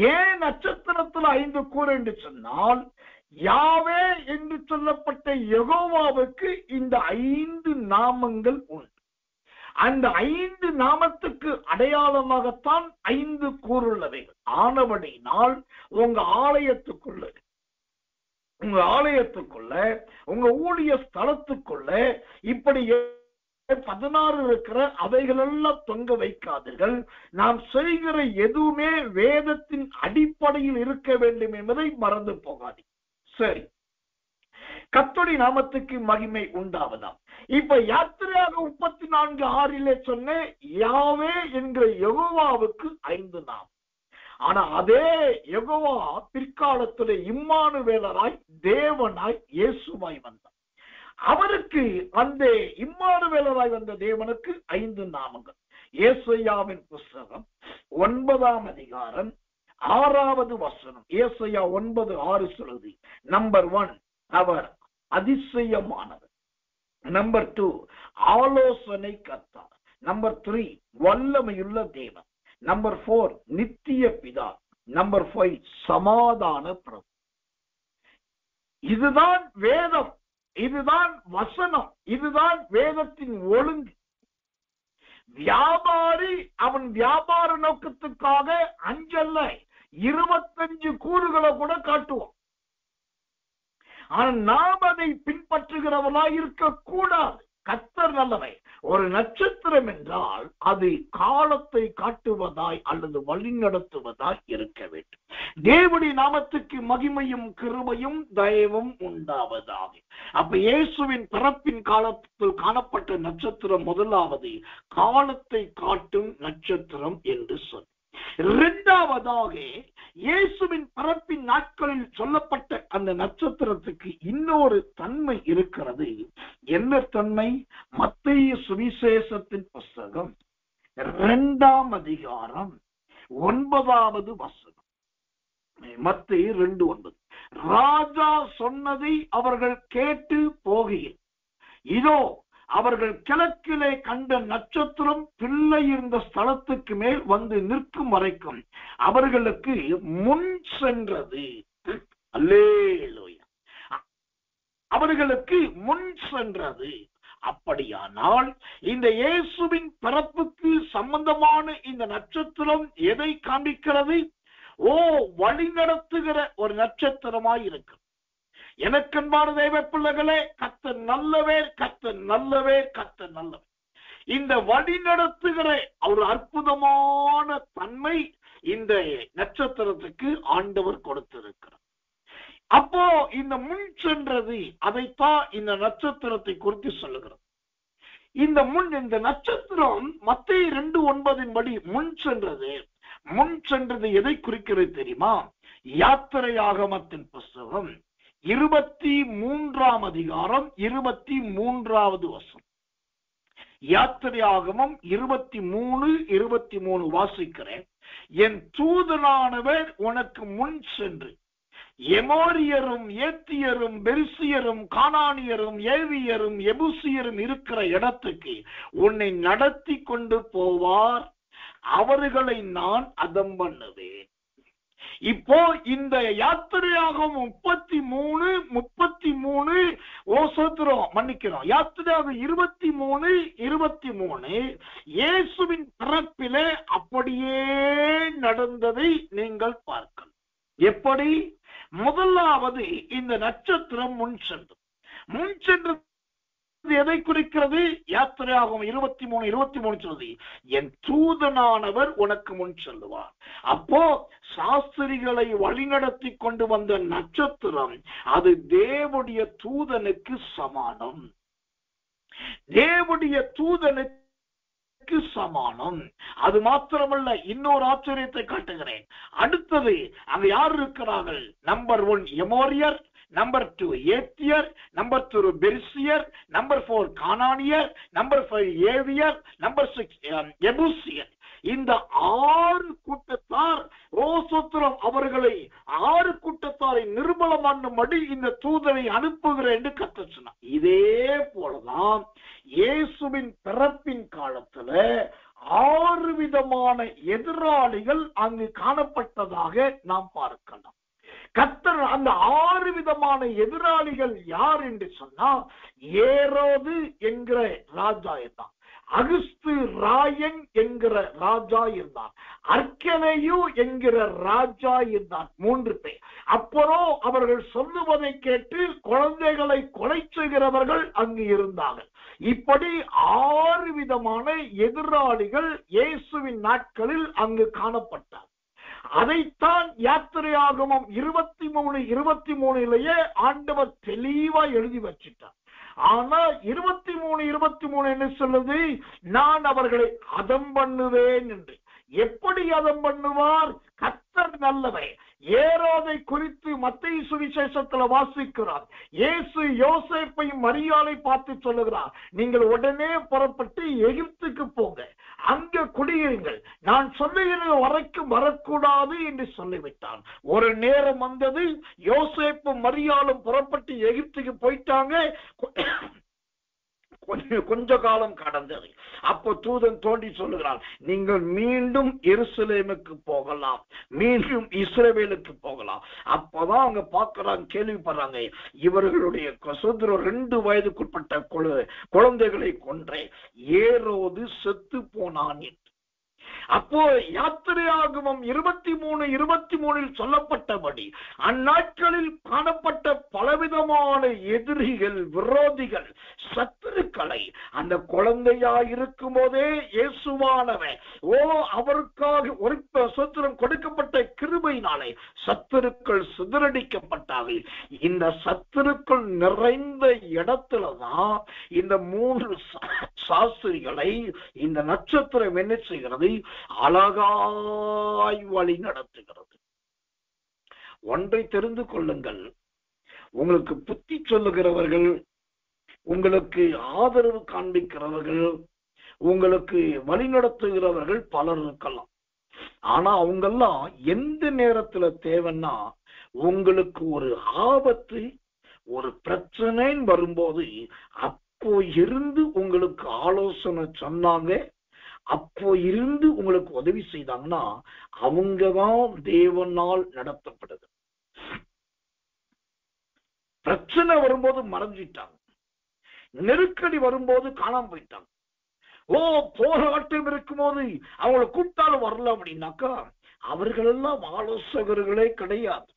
ஏன் நட்சத்திரத்தில் 5 கூறு என்று சொன்னால், யாவே என்று சொல்லப்பட்ட யெகோவாவுக்கு இந்த 5 நாமங்கள் உண்டு. அந்த 5 நாமத்துக்கு அடையாளமாகத்தான் 5 கூறுள்ளவைகள் ஆனபடினால் உங்க ஆலயத்துக்குள்ள, உங்க ஊழிய ஸ்தலத்துக்குள்ள இப்படி 16 இருக்கிற அவைகளெல்லாம் தொங்க வைக்காதீர்கள். நாம் செய்கிற எதுவுமே வேதத்தின் அடிப்படையில் இருக்க வேண்டும் என்பதை மறந்து போகாதீங்க. சரி, கர்த்தருடைய நாமத்துக்கு மகிமை உண்டாவதாம். இப்ப யாத்திரையாக 34:6 சொன்ன யாவே என்கிற யெகோவாவுக்கு 5 நாமம். ஆனா அதே யெகோவா பிற்காலத்திலே இம்மானுவேலராய் தேவனாய் இயேசுவாய் வந்தார். அவருக்கு அந்த இம்மானுவேலராய் வந்த தேவனுக்கு 5 நாமங்கள். ஏசாயாவின் புஸ்தகம் 9ஆம் அதிகாரம் 6வது வசனம். ஏசாயா 9:6 சொல்லுது, நம்பர் 1 அவர் அதிசயமானவர், நம்பர் 2 ஆலோசனை கர்த்தர், நம்பர் 3 வல்லமையுள்ள தேவன், நம்பர் 4 நித்திய பிதா, நம்பர் 5 சமாதான பிரபு. இதுதான் வேதம், இதுதான் வசனம், இதுதான் வேதத்தின் ஒழுங்கு. வியாபாரி அவன் வியாபார நோக்கத்துக்காக 5 அல்ல 25 கூறுகளை கூட காட்டுவோம். ஆனா நாம் அதை பின்பற்றுகிறவர்களாய் இருக்க கூடாது. கர்த்தர் நல்லவை. ஒரு நட்சத்திரம் என்றால் அது காலத்தை காட்டுவதாய் அல்லது வழிநடத்துவதாய் இருக்க வேண்டும். தேவனுடைய நாமத்துக்கு மகிமையும் கிருபையும் தயவும் உண்டாவதாக. அப்ப இயேசுவின் பிறப்பின் காலத்தில் காணப்பட்ட நட்சத்திரம் முதலாவது காலத்தை காட்டும் நட்சத்திரம் என்று சொல். 2வதாக இயேசுவின் பிறப்பின் நாட்களில் சொல்லப்பட்ட அந்த நட்சத்திரத்துக்கு இன்னொரு தன்மை இருக்கிறது. என்ன தன்மை? மத்தேயு சுவிசேஷத்தின் புஸ்தகம் 2ஆம் அதிகாரம் 9வது வசனம். மத்தேயு 2:9. ராஜா சொன்னதை அவர்கள் கேட்டு போகையில் இதோ அவர்கள் கிழக்கிலே கண்ட நட்சத்திரம் பிள்ளை இருந்த ஸ்தலத்துக்கு மேல் வந்து நிற்கும் வரைக்கும் அவர்களுக்கு முன் சென்றது. அல்லேலூயா. அவர்களுக்கு முன் சென்றது. அப்படியானால் இந்த இயேசுவின் பிறப்புக்கு சம்பந்தமான இந்த நட்சத்திரம் எதை காண்பிக்கிறது? வழி நடத்துகிற ஒரு நட்சத்திரமாய் இருக்கு. எனக்கன்பான தேவ பிள்ளைகளே, கர்த்தர் நல்லவர், கர்த்தர் நல்லவர், கர்த்தர் நல்லவர். இந்த வழி நடத்துகிற ஒரு அற்புதமான தன்மை இந்த நட்சத்திரத்துக்கு ஆண்டவர் கொடுத்திருக்கிறார். அப்போ இந்த முன் சென்றது, அதைத்தான் இந்த நட்சத்திரத்தை குறித்து சொல்லுகிறது. இந்த நட்சத்திரம் மத்தேயு 2:9 படி முன் சென்றது எதை குறிக்கிறது தெரியுமா? யாத்திரையாகமத்தின் புஸ்தகம் 23ஆம் அதிகாரம் 23வது வசனம். யாத்திரையாகமம் 23:23 வாசிக்கிறேன். என் தூதனானவர் உனக்கு முன் சென்று எமோரியரும், ஏத்தியரும், பெரிசியரும், கானானியரும், ஏவியரும், எபூசியரும் இருக்கிற இடத்துக்கு உன்னை நடத்தி கொண்டு போவார். அவர்களை நான் அதம் பண்ணுவேன். இப்போ இந்த யாத்திரையாகவும் 33 மன்னிக்கிறோம், யாத்திரையாக 23 இயேசுவின் பிறப்பிலே அப்படியே நடந்ததை நீங்கள் பார்க்கலாம். எப்படி? முதலாவது இந்த நட்சத்திரம் முன் சென்றது எதை குறிக்கிறது? யாத்திரையாகவும் 23 சொல்லுது, என் தூதனானவர் உனக்கு முன் செல்லுவார். அப்போ சாஸ்திரிகளை வழிநடத்தி கொண்டு வந்த நட்சத்திரம் அது தேவனுடைய தூதனுக்கு சமானம். தேவனுடைய தூதனுக்கு சமானம். அது மாத்திரமல்ல, இன்னொரு ஆச்சரியத்தை காட்டுகிறேன். அடுத்தது அங்க யார் இருக்கிறார்கள்? நம்பர் 1 எமோரியர், நம்பர் 2 ஏத்தியர், நம்பர் 3 பெரிசியர், நம்பர் 4 கானானியர், நம்பர் 5 ஏவியர், நம்பர் 6 எபூசியர். இந்த 6 கூட்டத்தார் ஓசோத்திரம் அவர்களை 6 கூட்டத்தாரை நிர்மலமானும்படி இந்த தூதரை அனுப்புகிறேன் என்று கர்த்தர் சொன்னார். இதே போலதான் இயேசுவின் பிறப்பின் காலத்துல 6 விதமான எதிராளிகள் அங்கு காணப்பட்டதாக நாம் பார்க்கலாம். கர்த்தர் அந்த 6 விதமான எதிராளிகள் யார் என்று சொன்னால், ஏரோது என்கிற ராஜா இருந்தான், அகுஸ்து ராயன் என்கிற ராஜா இருந்தான், அர்க்கெலேயு என்கிற ராஜா இருந்தான். 3 பேர். அப்புறம் அவர்கள் சொல்லுவதை கேட்டு குழந்தைகளை கொலை செய்கிறவர்கள் அங்கு இருந்தார்கள். இப்படி 6 விதமான எதிராளிகள் இயேசுவின் நாட்களில் அங்கு காணப்பட்டார். அதைத்தான் யாத்திரையாகமம் 23:23 ஆண்டவர் தெளிவா எழுதி வச்சிட்டார். ஆனா 23 என்ன சொல்லுது? நான் அவர்களை அதம் பண்ணுவேன் என்று. எப்படி அதம் பண்ணுவார்? கர்த்தர் நல்லவை. ஏரோதை குறித்து மத்தேயு சுவிசேஷத்துல வாசிக்கிறார். இயேசு யோசேப்பையும் மரியாளை பார்த்து சொல்லுகிறார், நீங்கள் உடனே புறப்பட்டு எகிப்துக்கு போங்க, அங்க குடியிருங்கள், நான் சொல்லுகிற வரைக்கும் வரக்கூடாது என்று சொல்லிவிட்டான். ஒரு நேரம் வந்தது, யோசேப்பும் மரியாளும் புறப்பட்டு எகிப்துக்கு போயிட்டாங்க. கொஞ்ச காலம் கடந்தது. அப்போ தூதன் தோண்டி சொல்லுகிறான், நீங்கள் மீண்டும் எருசலேமுக்கு போகலாம், மீண்டும் இஸ்ரவேலுக்கு போகலாம். அப்பதான் அவங்க பார்க்கறாங்க, கேள்விப்படுறாங்க, இவர்களுடைய சுதந்திரம் 2 வயதுக்குட்பட்ட குழந்தைகளை கொன்றே ஏரோது செத்து போனான். அப்போ யாத்திரையாகமம் 23 சொல்லப்பட்டபடி அந்நாட்களில் காணப்பட்ட பலவிதமான எதிரிகள், விரோதிகள், சத்துருக்களை அந்த குழந்தையாயிருக்கும் போதே இயேசுவானவன் அவருக்காக ஒரு சுதந்திரம் கொடுக்கப்பட்ட கிருபையினாலே சத்துருக்கள் சிதறடிக்கப்பட்டார்கள். இந்த சத்துருக்கள் நிறைந்த இடத்துலதான் இந்த 3 சாஸ்திரிகளை இந்த நட்சத்திரம் என்ன செய்கிறது? அழகாய் வழி நடத்துகிறது. ஒன்றை தெரிந்து கொள்ளுங்கள், உங்களுக்கு புத்தி சொல்லுகிறவர்கள், உங்களுக்கு ஆதரவு காண்பிக்கிறவர்கள், உங்களுக்கு வழி நடத்துகிறவர்கள் பலர் இருக்கலாம். ஆனா அவங்கெல்லாம் எந்த நேரத்துல தேவைன்னா, உங்களுக்கு ஒரு ஆபத்து, ஒரு பிரச்சனை வரும்போது அப்போ இருந்து உங்களுக்கு ஆலோசனை சொன்னாங்க, அப்போ இருந்து உங்களுக்கு உதவி செய்தாங்கன்னா அவங்கதான் தேவனால் நடத்தப்படுது. பிரச்சனை வரும்போது மறைஞ்சிட்டாங்க, நெருக்கடி வரும்போது காணாம போயிட்டாங்க. போராட்டம் இருக்கும்போது அவங்களை கூப்பிட்டாலும் வரல அப்படின்னாக்கா அவர்கள் எல்லாம் ஆலோசகர்களே கிடையாது.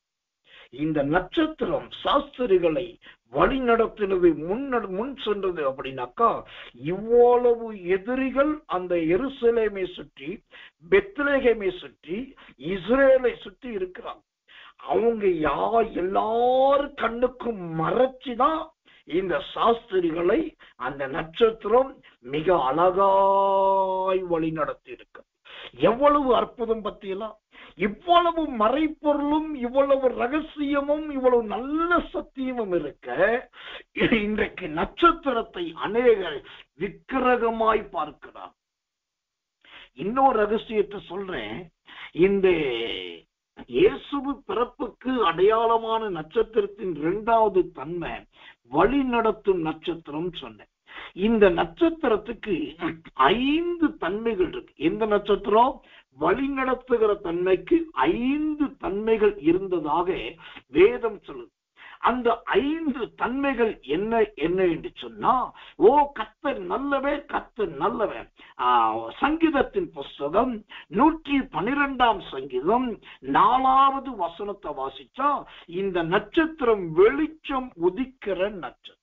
இந்த நட்சத்திரம் சாஸ்திரிகளை வழி நடத்தினது, முன் சென்றது அப்படின்னாக்கா இவ்வளவு எதிரிகள் அந்த எருசலேமை சுற்றி, பெத்லகேமை சுற்றி, இஸ்ரேலை சுற்றி இருக்கிறாங்க. அவங்க எல்லாரும் கண்ணுக்கும் மறைச்சுதான் இந்த சாஸ்திரிகளை அந்த நட்சத்திரம் மிக அழகாய் வழி நடத்தி இருக்கு. எவ்வளவு அற்புதம் பத்தியெல்லாம், இவ்வளவு மறைப்பொருளும், இவ்வளவு ரகசியமும், இவ்வளவு நல்ல சத்தியமும் இருக்க இன்றைக்கு நட்சத்திரத்தை அநேகர் விக்கிரகமாய் பார்க்கிறார். இன்னொரு ரகசியத்தை சொல்றேன். இந்த இயேசுவு பிறப்புக்கு அடையாளமான நட்சத்திரத்தின் 2வது தன்மை வழி நடத்தும் நட்சத்திரம் சொன்னேன். இந்த நட்சத்திரத்துக்கு 5 தன்மைகள் இருக்கு. எந்த நட்சத்திரம்? வழி நடத்துகிற தன்மைக்கு 5 தன்மைகள் இருந்ததாக வேதம் சொல்லுது. அந்த 5 தன்மைகள் என்ன என்று சொன்னா, கர்த்தர் நல்லவர், கர்த்தர் நல்லவர். சங்கீதத்தின் புஸ்தகம் 112ஆம் சங்கீதம் 4வது வசனத்தை வாசிச்சா இந்த நட்சத்திரம் வெளிச்சம் உதிக்கிற நட்சத்திரம்.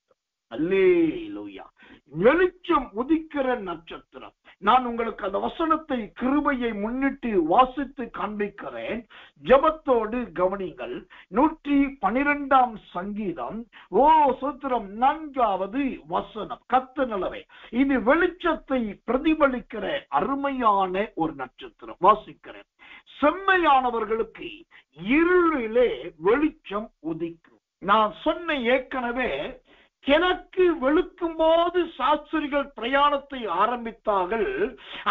அல்லேலூயா, வெளிச்சம் உதிக்கிற நட்சத்திரம். நான் உங்களுக்கு அந்த வசனத்தை கிருபையை முன்னிட்டு வாசித்து காண்பிக்கிறேன். ஜெபத்தோடு கவனிங்கள். 112ஆம் சங்கீதம் சூத்திரம் 4வது வசனம். கர்த்தர் நல்லவர். இது வெளிச்சத்தை பிரதிபலிக்கிற அருமையான ஒரு நட்சத்திரம். வாசிக்கிறேன். செம்மையானவர்களுக்கு இருளிலே வெளிச்சம் உதிக்கும். நான் சொன்ன ஏற்கனவே, கிழக்கு வெளுக்கும் போது சாஸ்திரிகள் பிரயாணத்தை ஆரம்பித்தார்கள்.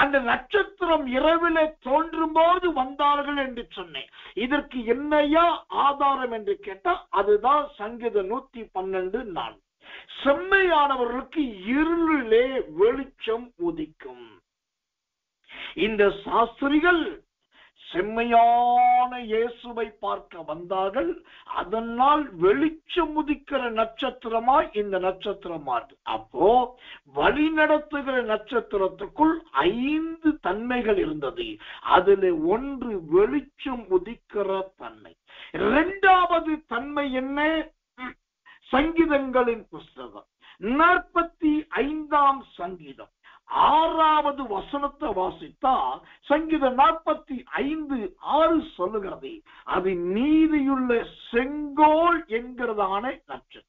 அந்த நட்சத்திரம் இரவிலே தோன்றும் போது வந்தார்கள் என்று சொன்னேன். இதற்கு என்னையா ஆதாரம் என்று கேட்டா அதுதான் சங்கீதம் 112:4. செம்மையானவர்களுக்கு இருளிலே வெளிச்சம் உதிக்கும். இந்த சாஸ்திரிகள் செம்மையான இயேசுவை பார்க்க வந்தார்கள். அதனால் வெளிச்சம் உதிக்கிற நட்சத்திரமாய் இந்த நட்சத்திரம் மாறுது. அப்போ வழி நடத்துகிற நட்சத்திரத்துக்குள் 5 தன்மைகள் இருந்தது. அதுல ஒன்று வெளிச்சம் உதிக்கிற தன்மை. 2வது தன்மை என்ன? சங்கீதங்களின் புஸ்தகம் 45ஆம் சங்கீதம் 6வது வசனத்தை வாசித்தா சங்கீதம் 45:6 சொல்லுகிறது, அது நீதியுள்ள செங்கோல் என்கிறதான நட்சத்திரம்.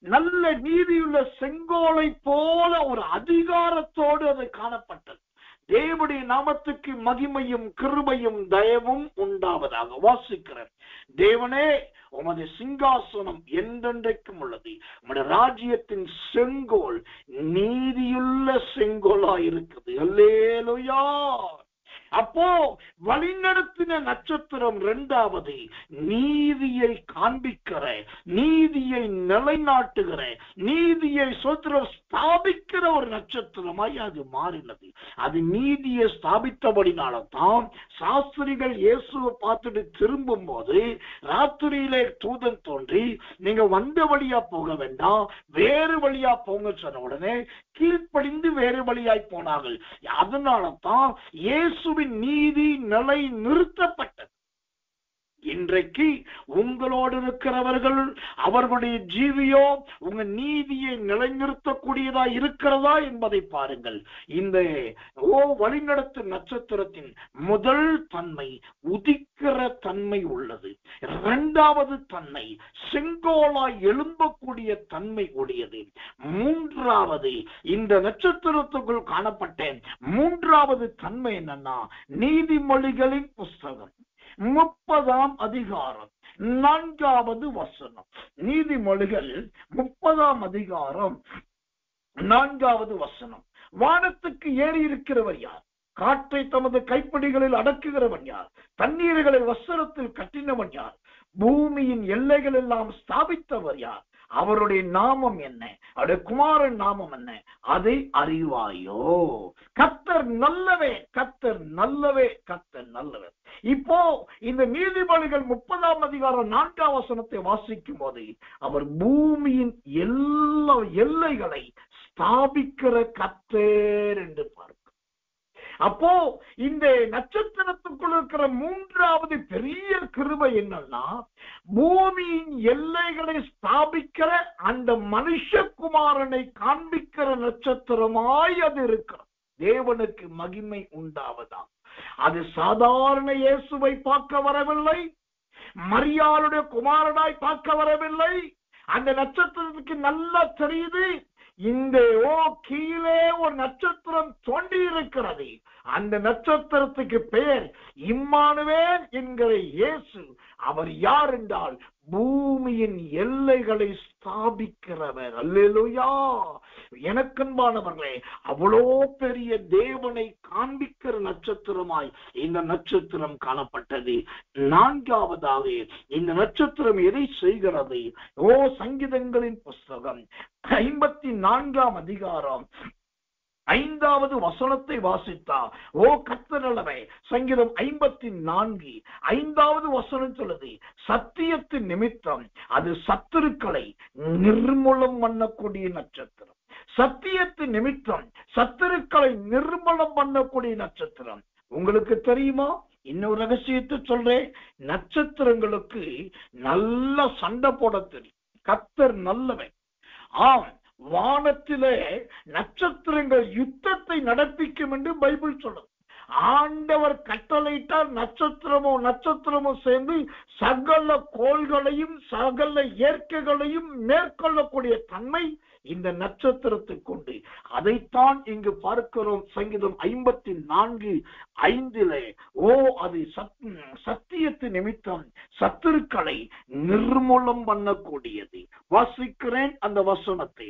நல்ல நீதியுள்ள செங்கோலை போல ஒரு அதிகாரத்தோடு அது காணப்பட்டது. தேவனுடைய நாமத்துக்கு மகிமையும் கிருபையும் தயவும் உண்டாவதாக. வாசிக்கிறேன். தேவனே, உமது சிங்காசனம் என்றென்றைக்கும் உள்ளது. உமது ராஜ்யத்தின் செங்கோல் நீதியுள்ள செங்கோலா இருக்குது. அல்லேலூயா. அப்போ வழிநடத்தின நட்சத்திரம் 2வது நீதியை காண்பிக்கிற, நீதியை நிலைநாட்டுகிற, நீதியை ஸ்தாபிக்கிற ஒரு நட்சத்திரமாய் அது மாறினது. அது நீதியை ஸ்தாபித்தபடினால்தான் சாஸ்திரிகள் இயேசுவை பார்த்துட்டு திரும்பும் போது ராத்திரியிலே தூதன் தோன்றி, நீங்க வந்த வழியா போக வேண்டாம், வேறு வழியா போங்க சொன்ன உடனே கீழ்ப்படிந்து வேறு வழியாய் போனார்கள். அதனால தான் இயேசுவின் நீதி நிலை நிறுத்தப்பட்டது. இன்றைக்கு உங்களோடு இருக்கிறவர்கள் அவர்களுடைய ஜீவியோ உங்க நீதியை நிலைநிறுத்தக்கூடியதா இருக்கிறதா என்பதை பாருங்கள். இந்த வழிநடத்தும் நட்சத்திரத்தின் முதல் தன்மை உதிக்கிற தன்மை உள்ளது. 2வது தன்மை செங்கோலாய் எழும்பக்கூடிய தன்மை உடையது. 3வது இந்த நட்சத்திரத்துக்குள் காணப்பட்ட 3வது தன்மை என்னன்னா, நீதிமொழிகளின் புஸ்தகம் 30ஆம் அதிகாரம் 4வது வசனம். நீதிமொழிகள் 30ஆம் அதிகாரம் 4வது வசனம். வானத்துக்கு ஏறி இருக்கிறவர் யார்? காற்றை தமது கைப்பிடிகளில் அடக்குகிறவன் யார்? தண்ணீர்களை வஸ்திரத்தில் கட்டினவன் யார்? பூமியின் எல்லைகள் எல்லாம் ஸ்தாபித்தவர் யார்? அவருடைய நாமம் என்ன, அவருடைய குமாரன் நாமம் என்ன, அதை அறிவாயோ. கர்த்தர் நல்லவே, கர்த்தர் நல்லவே, கர்த்தர் நல்லவே. இப்போ இந்த நீதிபதிகள் 30ஆம் அதிகாரம் 4ஆம் வசனத்தை வாசிக்கும் போது அவர் பூமியின் எல்லா எல்லைகளை ஸ்தாபிக்கிற கர்த்தர் என்று பார்க்க. அப்போ இந்த நட்சத்திரத்துக்குள் இருக்கிற 3வது பெரிய கிருபை என்னன்னா, பூமியின் எல்லைகளை ஸ்தாபிக்கிற அந்த மனுஷகுமாரனை காண்பிக்கிற நட்சத்திரமாய் அது இருக்கிறது. தேவனுக்கு மகிமை உண்டாவதா. அது சாதாரண இயேசுவை பார்க்க வரவில்லை, மரியாளுடைய குமாரனாய் பார்க்க வரவில்லை. அந்த நட்சத்திரத்துக்கு நல்லா தெரியுது, இந்த கீழே ஒரு நட்சத்திரம் தோண்டி இருக்கிறது. அந்த நட்சத்திரத்துக்கு பெயர் இம்மானுவேல் என்கிற இயேசு. அவர் யார் என்றால் பூமியின் எல்லைகளை ஸ்தாபிக்கிறவர். அல்லேலூயா. எனக்கன்பானவர்களே, அவ்வளோ பெரிய தேவனை காண்பிக்கிற நட்சத்திரமாய் இந்த நட்சத்திரம் காணப்பட்டது. 4வதாக இந்த நட்சத்திரம் எதை செய்கிறது? சங்கீதங்களின் புஸ்தகம் 54ஆம் அதிகாரம் 5வது வசனத்தை வாசித்தா, கர்த்தர் நல்லவே. சங்கீதம் 54 5வது வசனம் சொல்லுது, சத்தியத்தின் நிமித்தம் அது சத்துருக்களை நிர்மூலம் பண்ணக்கூடிய நட்சத்திரம். சத்தியத்தின் நிமித்தம் சத்துருக்களை நிர்மூலம் பண்ணக்கூடிய நட்சத்திரம். உங்களுக்கு தெரியுமா? இன்னொரு ரகசியத்தை சொல்றேன். நட்சத்திரங்களுக்கு நல்ல சண்டை போட தெரியும். கர்த்தர் நல்லவன். ஆம், வானத்திலே நட்சத்திரங்கள் யுத்தத்தை நடப்பிக்கும் என்று பைபிள் சொல்லுது. ஆண்டவர் கட்டளையிட்டால் நட்சத்திரமும் சேர்ந்து சகல கோள்களையும் சகல இயற்கைகளையும் மேற்கொள்ளக்கூடிய தன்மை இந்த நட்சத்திரத்துக்கு உண்டு. அதைத்தான் இங்கு பார்க்கிறோம். சங்கீதம் 54:5 அது சத்தியத்தின் நிமித்தம் சத்துருக்களை நிர்மூலம் பண்ணக்கூடியது. வாசிக்கிறேன் அந்த வசனத்தை.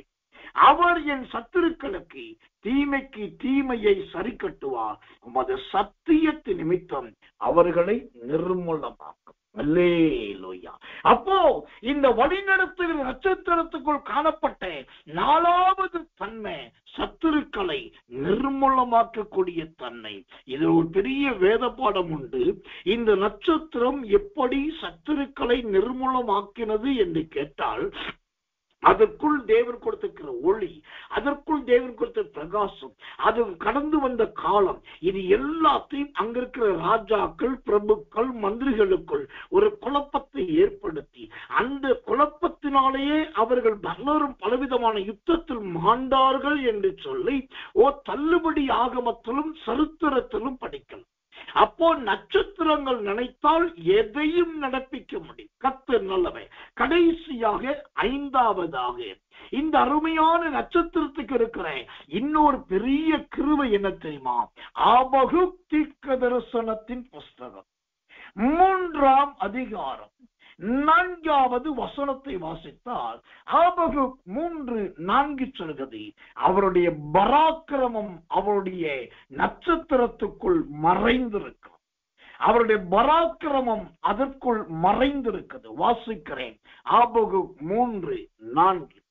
அவர் என் சத்துருக்களுக்கு தீமைக்கு தீமையை சரி கட்டுவார், உமது சத்தியத்தின் நிமித்தம் அவர்களை நிர்மூலமாக்கும். அல்லேலூயா. அப்போ இந்த வழிநடத்துகிற நட்சத்திரத்துக்குள் காணப்பட்ட 4வது தன்மை சத்துருக்களை நிர்மூலமாக்கக்கூடிய தன்மை. இது ஒரு பெரிய வேத பாடம் உண்டு. இந்த நட்சத்திரம் எப்படி சத்துருக்களை நிர்மூலமாக்கினது என்று கேட்டால், அதற்குள் தேவன் கொடுத்திருக்கிற ஒளி, அதற்குள் தேவன் கொடுத்த பிரகாசம், அது கடந்து வந்த காலம், இது எல்லாத்தையும் அங்க இருக்கிற ராஜாக்கள், பிரபுக்கள், மந்திரிகளுக்குள் ஒரு குழப்பத்தை ஏற்படுத்தி, அந்த குழப்பத்தினாலேயே அவர்கள் பலரும் பலவிதமான யுத்தத்தில் மாண்டார்கள் என்று சொல்லி தள்ளுபடி ஆகமத்திலும் சரித்திரத்திலும் படிக்கலாம். அப்போ நட்சத்திரங்கள் நினைத்தால் எதையும் நடப்பிக்க முடியும். கர்த்தர் நல்லவன். கடைசியாக 5வதாக இந்த அருமையான நட்சத்திரத்துக்கு இருக்கிற இன்னொரு பெரிய கிருபை என்ன தெரியுமா? ஆபகுக் தீர்க்கதரிசனத்தின் புஸ்தகம் 3ஆம் அதிகாரம் 4வது வசனத்தை வாசித்தால், ஆபகுக் 3:4 சொல்கிறது, அவருடைய பராக்கிரமம் அவருடைய நட்சத்திரத்துக்குள் மறைந்திருக்கிறது. அவருடைய பராக்கிரமம் அதற்குள் மறைந்திருக்கிறது. வாசிக்கிறேன். ஆபகுக் 3:4.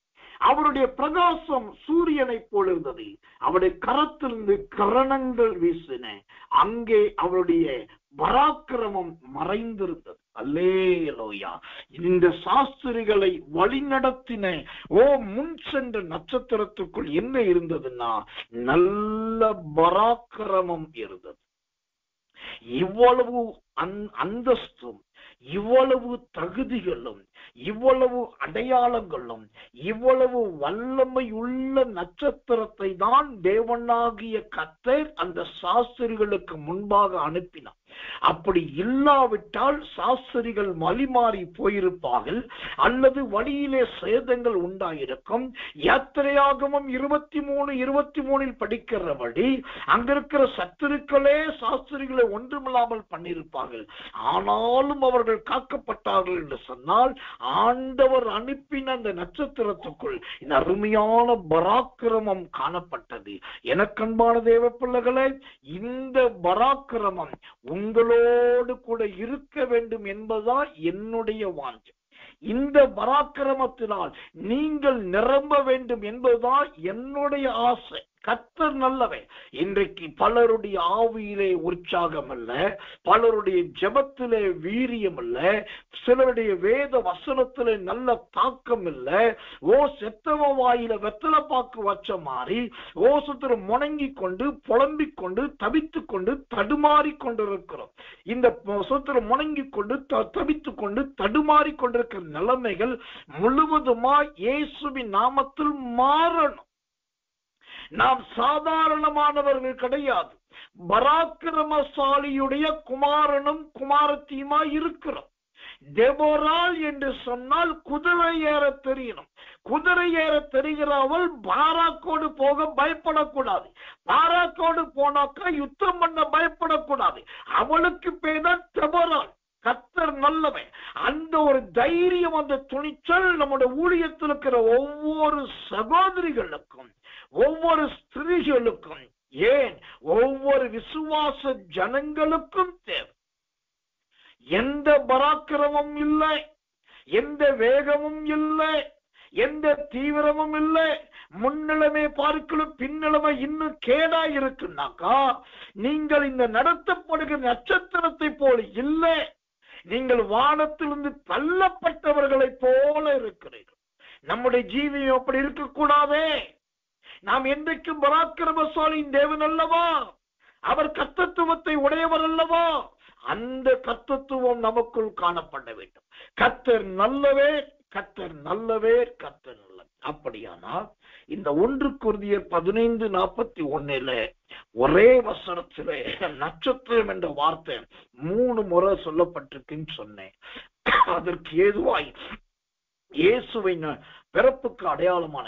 அவருடைய பிரகாசம் சூரியனை போல் இருந்தது, அவருடைய கரத்திலிருந்து கரணங்கள் வீசின, அங்கே அவருடைய பராக்கிரமம் மறைந்திருந்தது. அல்லேலூயா. இந்த சாஸ்திரிகளை வழிநடத்தின முன் சென்ற நட்சத்திரத்துக்குள் என்ன இருந்ததுன்னா, நல்ல பராக்கிரமம் இருந்தது. இவ்வளவு அந்தஸ்தும், இவ்வளவு தகுதிகளும், இவ்வளவு அடையாளங்களும், இவ்வளவு வல்லமை உள்ள நட்சத்திரத்தை தான் தேவனாகிய கர்த்தர் அந்த சாஸ்திரிகளுக்கு முன்பாக அனுப்பினார். அப்படி இல்லாவிட்டால் சாஸ்திரிகள் வழிமாறி போயிருப்பார்கள், அல்லது வழியிலே சேதங்கள் உண்டாயிருக்கும். யாத்திரையாகமம் 23:23 படிக்கிறபடி அங்க இருக்கிற சத்துருக்களே சாஸ்திரிகளை ஒன்றுமில்லாமல் பண்ணியிருப்பார்கள். ஆனாலும் அவர்கள் காக்கப்பட்டார்கள் என்று சொன்னால், ஆண்டவர் அனுப்பின அந்த நட்சத்திரத்துக்குள் இந்த அருமையான பராக்கிரமம் காணப்பட்டது. எனக்கன்பான தேவ பிள்ளைகளே, இந்த பராக்கிரமம் உங்களோடு கூட இருக்க வேண்டும் என்பதுதான் என்னுடைய வாஞ்சை. இந்த பராக்கிரமத்தினால் நீங்கள் நிரம்ப வேண்டும் என்பதுதான் என்னுடைய ஆசை. கர்த்தர் நல்லவன். இன்றைக்கு பலருடைய ஆவியிலே உற்சாகம் அல்ல, பலருடைய ஜெபத்திலே வீரியம் அல்ல, சிலருடைய வேத வசனத்திலே நல்ல தாக்கம் இல்ல. செத்தவ வாயில வெத்தலை பாக்கு வச்ச மாதிரி ஓசத்துல முணங்கி கொண்டு புலம்பிக் கொண்டு தவித்துக் கொண்டு தடுமாறி கொண்டிருக்கிறோம். இந்த சொத்துல முணங்கி கொண்டு தவித்துக் கொண்டு தடுமாறி கொண்டிருக்கிற நிலைமைகள் முழுவதுமா இயேசுவின் நாமத்தில் மாறணும். நாம் சாதாரணமானவர்கள் கிடையாது. பராக்கிரமசாலியுடைய குமாரனும் குமாரத்தியுமா இருக்கிறோம். தெபோராள் என்று சொன்னால் குதிரை ஏற தெரியணும். குதிரை ஏற தெரிகிறவள் பாராக்கோடு போக பயப்படக்கூடாது. பாராக்கோடு போனாக்கா யுத்தம் பண்ண பயப்படக்கூடாது. அவளுக்கு பேர் தான் தெபோராள். கர்த்தர் நல்லவன். அந்த ஒரு தைரியம், அந்த துணிச்சல் நம்முடைய ஊழியத்தில் இருக்கிற ஒவ்வொரு சகோதரிகளுக்கும், ஒவ்வொரு ஸ்திரீகளுக்கும், ஏன் ஒவ்வொரு விசுவாச ஜனங்களுக்கும் தேவை. எந்த பராக்கிரமும் இல்லை, எந்த வேகமும் இல்லை, எந்த தீவிரமும் இல்லை. முன்னிலைமை பார்க்கலும் பின்னிலைமை இன்னும் கேடா இருக்குன்னாக்கா நீங்கள் இந்த நடத்தப்படுகிற நட்சத்திரத்தை போல இல்லை. நீங்கள் வானத்திலிருந்து தள்ளப்பட்டவர்களை போல இருக்கிறீர்கள். நம்முடைய ஜீவியம் அப்படி இருக்கக்கூடாதே. நாம் என்றைக்கும் பராக்கிரமசாலியின் தேவன் அல்லவா? அவர் கர்த்தத்துவத்தை உடையவர் அல்லவா? அந்த கர்த்தத்துவம் நமக்குள் காணப்பட வேண்டும். கர்த்தர் நல்லவே, கர்த்தர் நல்லவே, கர்த்தர் நல்ல. அப்படியானால் இந்த 1 கொரிந்தியர் 15:41 ஒரே வசனத்திலே நட்சத்திரம் என்ற வார்த்தை 3 முறை சொல்லப்பட்டிருக்குன்னு சொன்னேன். அதற்கு ஏதுவாய் இயேசுவின் பிறப்புக்கு அடையாளமான